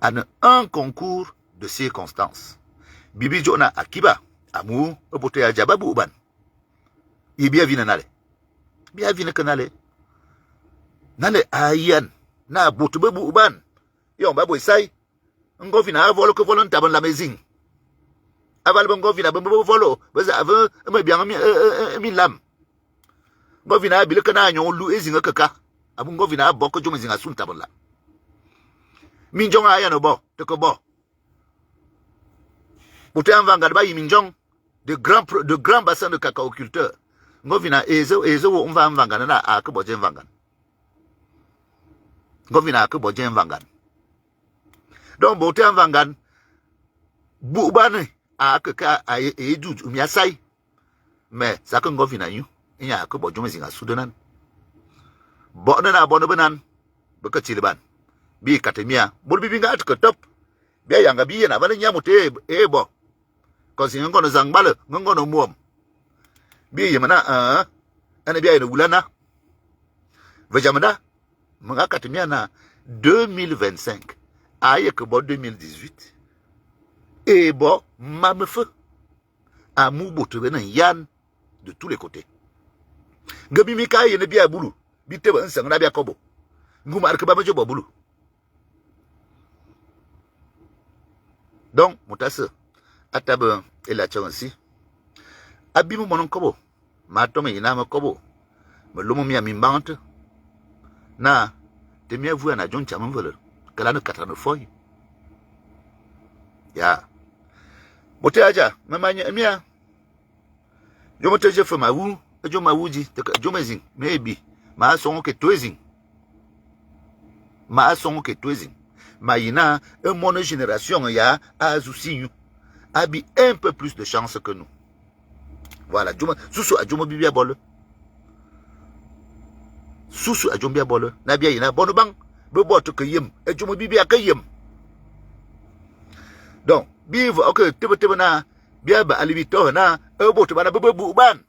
En un concours de circonstances. Bibi Jona Akiba, Amu, Obote Ajababu Uban. Il bien vine nale. Bien vine kanale. Nale ayan. Na botubebu uban. Yon babo isai. Ngo vina avolo que volon taban la mezing. Aval bongo vina bambo volo. Baza ave me bien mi lam. Ngo vina bile kana nyon lu ezinga kaka. Abu ngo vina boko jo mezinga sun taban la. Minjong aya no bo, te ko bo. Boute en vanga ba minjong de grands bassins de cacaoculteurs. Ngo vina ezo on va en vanga na a ke boje vanga. Ngo vina ke boje vanga. Donc boute en vanga bu bane a ke ka a edu mi asai. Mais ça que ngo vina yu, nya ke bojo mezinga sudanan. Bo na bo no banan, be ka chiliban. Bi katemia bol bi nga at ko top bi yanga bi na bana nyamute bo ko sin ngono zangbale ngono muom bi yemana ana bi ay no wulana vejamada Mga katemiana 2025. Aïe que bon 2018. Et bon, mamefeu. Amou boutebena yan de tous les côtés. Gabi mika yene bia boulou. Bite ba nsang na bia kobo. Nguma arke ba majo boulou. Donc, moutasse, atabe et la chansi. Abimu monon kobo. Ma tome ina ma kobo. Me lomo miamimbante. Na, te mi avou na John Chaman vole. Kala no katano foy. Ya. Bote aja, mamanya mia. Jo mote je fe ma wu, jo ma wuji, te jo mezing, maybe. Ma son ke twezing. Ma son ke twezing. Ma ina, mon génération ya azusinyu. Abi un peu plus de chance que nous. Voilà, Soussou a Jomo Bibia Bole. Soussou a Jomo Bibia Bole. Nabia ina bono bang. Bebo to kayem. E Jomo Bibia kayem. Donc, bive, ok, tebe na. Bia ba alibito na. Ebo to bana bebo ban.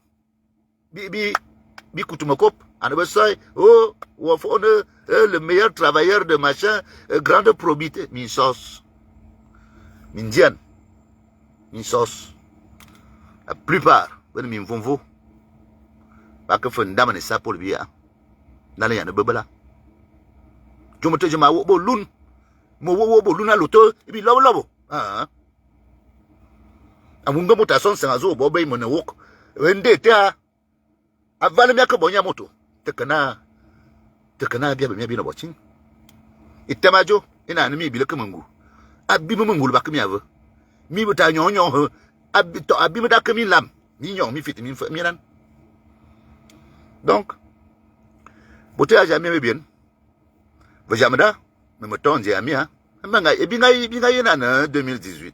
Bi kutumakop. Anabasai. Oh, wafone. Le meilleur travailleur de machin. Grande probité. Min sauce. Min diane. Min sauce. La plupart. Ben min vonvo. Parce que fondamene ça pour le bien. Nana yana bebela. Jomo te jama wo lun. Mo wo bo luna loto ibi lobo. Ah. Amunga mota son sangazo bo be mo ne wok. Wende ta avale mi akabonya moto. Tekana bia be mi bi no bochin. Itamajo ina na mi bi le kamangu. Abi mo mangulu bakmi ave. Mi buta nyonyo abi me da kami lam. Ni nyon mi fit mi nan. Donc, bote a jamais bien. Vous jamais da, mais me tonze a mi ha. Manga e binga na 2018.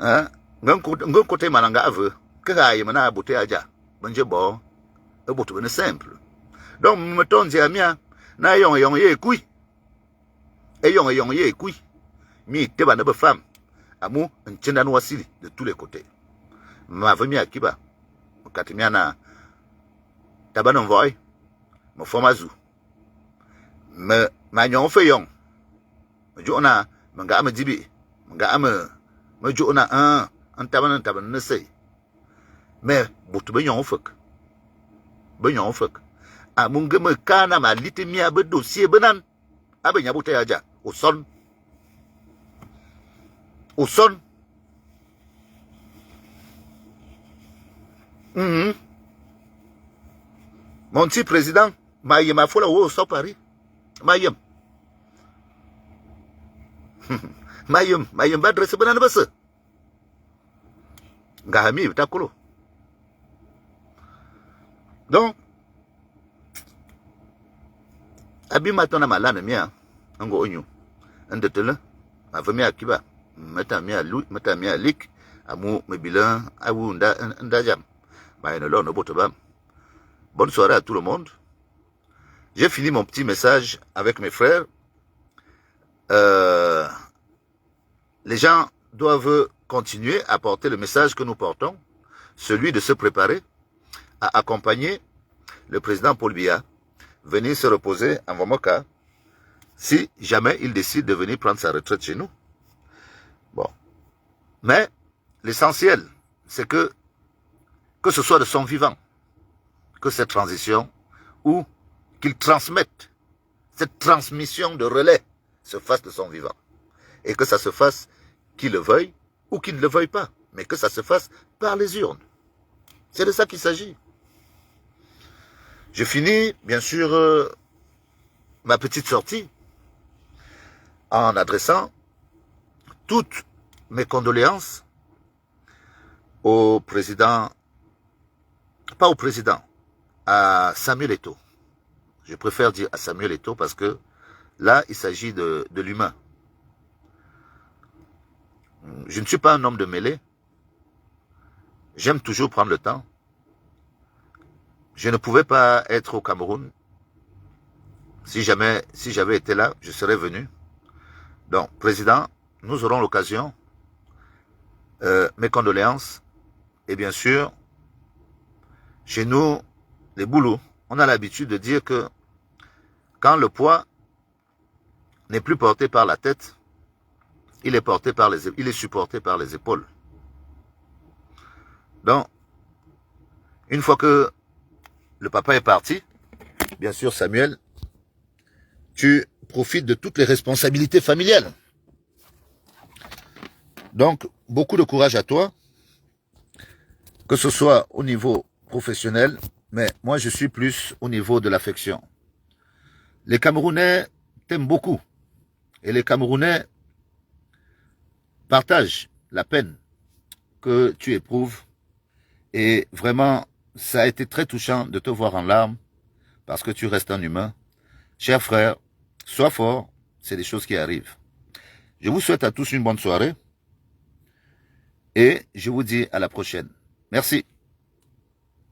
Hein? Ngon côté malanga ave. Que ga yema bote a ja. Bonje bo. E bote ne simple. Donc me tonze a mi ha. Na yon ye kui. E yon ye kui. Mi te ba na be femme. Amu nchenda no wasili de tous les côtés. Ma vemi akiba. Katimiana tabana voy. Mo fomazu. Ma nyon fe yon. Jona manga ama dibi. Manga ama ma jona tabana ne sei. Mais butu be nyon fek. Be nyon fek. Amunga me kana ma litemia be dossier benan. Abe nyabuta aja au son. Au son. Mon petit président, Mayem a fola au so Paris. Mayem. Mayem va adresser banana basse. Ngahami takolo. Donc, abima tona malana mia, ngo onyu. Ndetele, ma vemi akiba. Meta mia lik amu mebila awu ndajam. Bonne soirée à tout le monde. J'ai fini mon petit message avec mes frères. Les gens doivent continuer à porter le message que nous portons, celui de se préparer à accompagner le président Paul Biya, venir se reposer en Wamoka, si jamais il décide de venir prendre sa retraite chez nous. Bon. Mais l'essentiel, c'est que ce soit de son vivant, que cette transition, ou qu'il transmette, cette transmission de relais se fasse de son vivant. Et que ça se fasse qu'il le veuille ou qu'il ne le veuille pas, mais que ça se fasse par les urnes. C'est de ça qu'il s'agit. Je finis, bien sûr, ma petite sortie en adressant toutes mes condoléances au président, pas au président, à Samuel Eto'o. Je préfère dire à Samuel Eto'o parce que là, il s'agit de l'humain. Je ne suis pas un homme de mêlée. J'aime toujours prendre le temps. Je ne pouvais pas être au Cameroun. Si j'avais été là, je serais venu. Donc, président, nous aurons l'occasion, mes condoléances, et bien sûr, chez nous, les boulots, on a l'habitude de dire que quand le poids n'est plus porté par la tête, il est supporté par les épaules. Donc, une fois que le papa est parti, bien sûr Samuel, tu profites de toutes les responsabilités familiales. Donc, beaucoup de courage à toi, que ce soit au niveau professionnel, mais moi je suis plus au niveau de l'affection. Les Camerounais t'aiment beaucoup et les Camerounais partagent la peine que tu éprouves et vraiment ça a été très touchant de te voir en larmes parce que tu restes un humain. Cher frère, sois fort, c'est des choses qui arrivent. Je vous souhaite à tous une bonne soirée et je vous dis à la prochaine. Merci.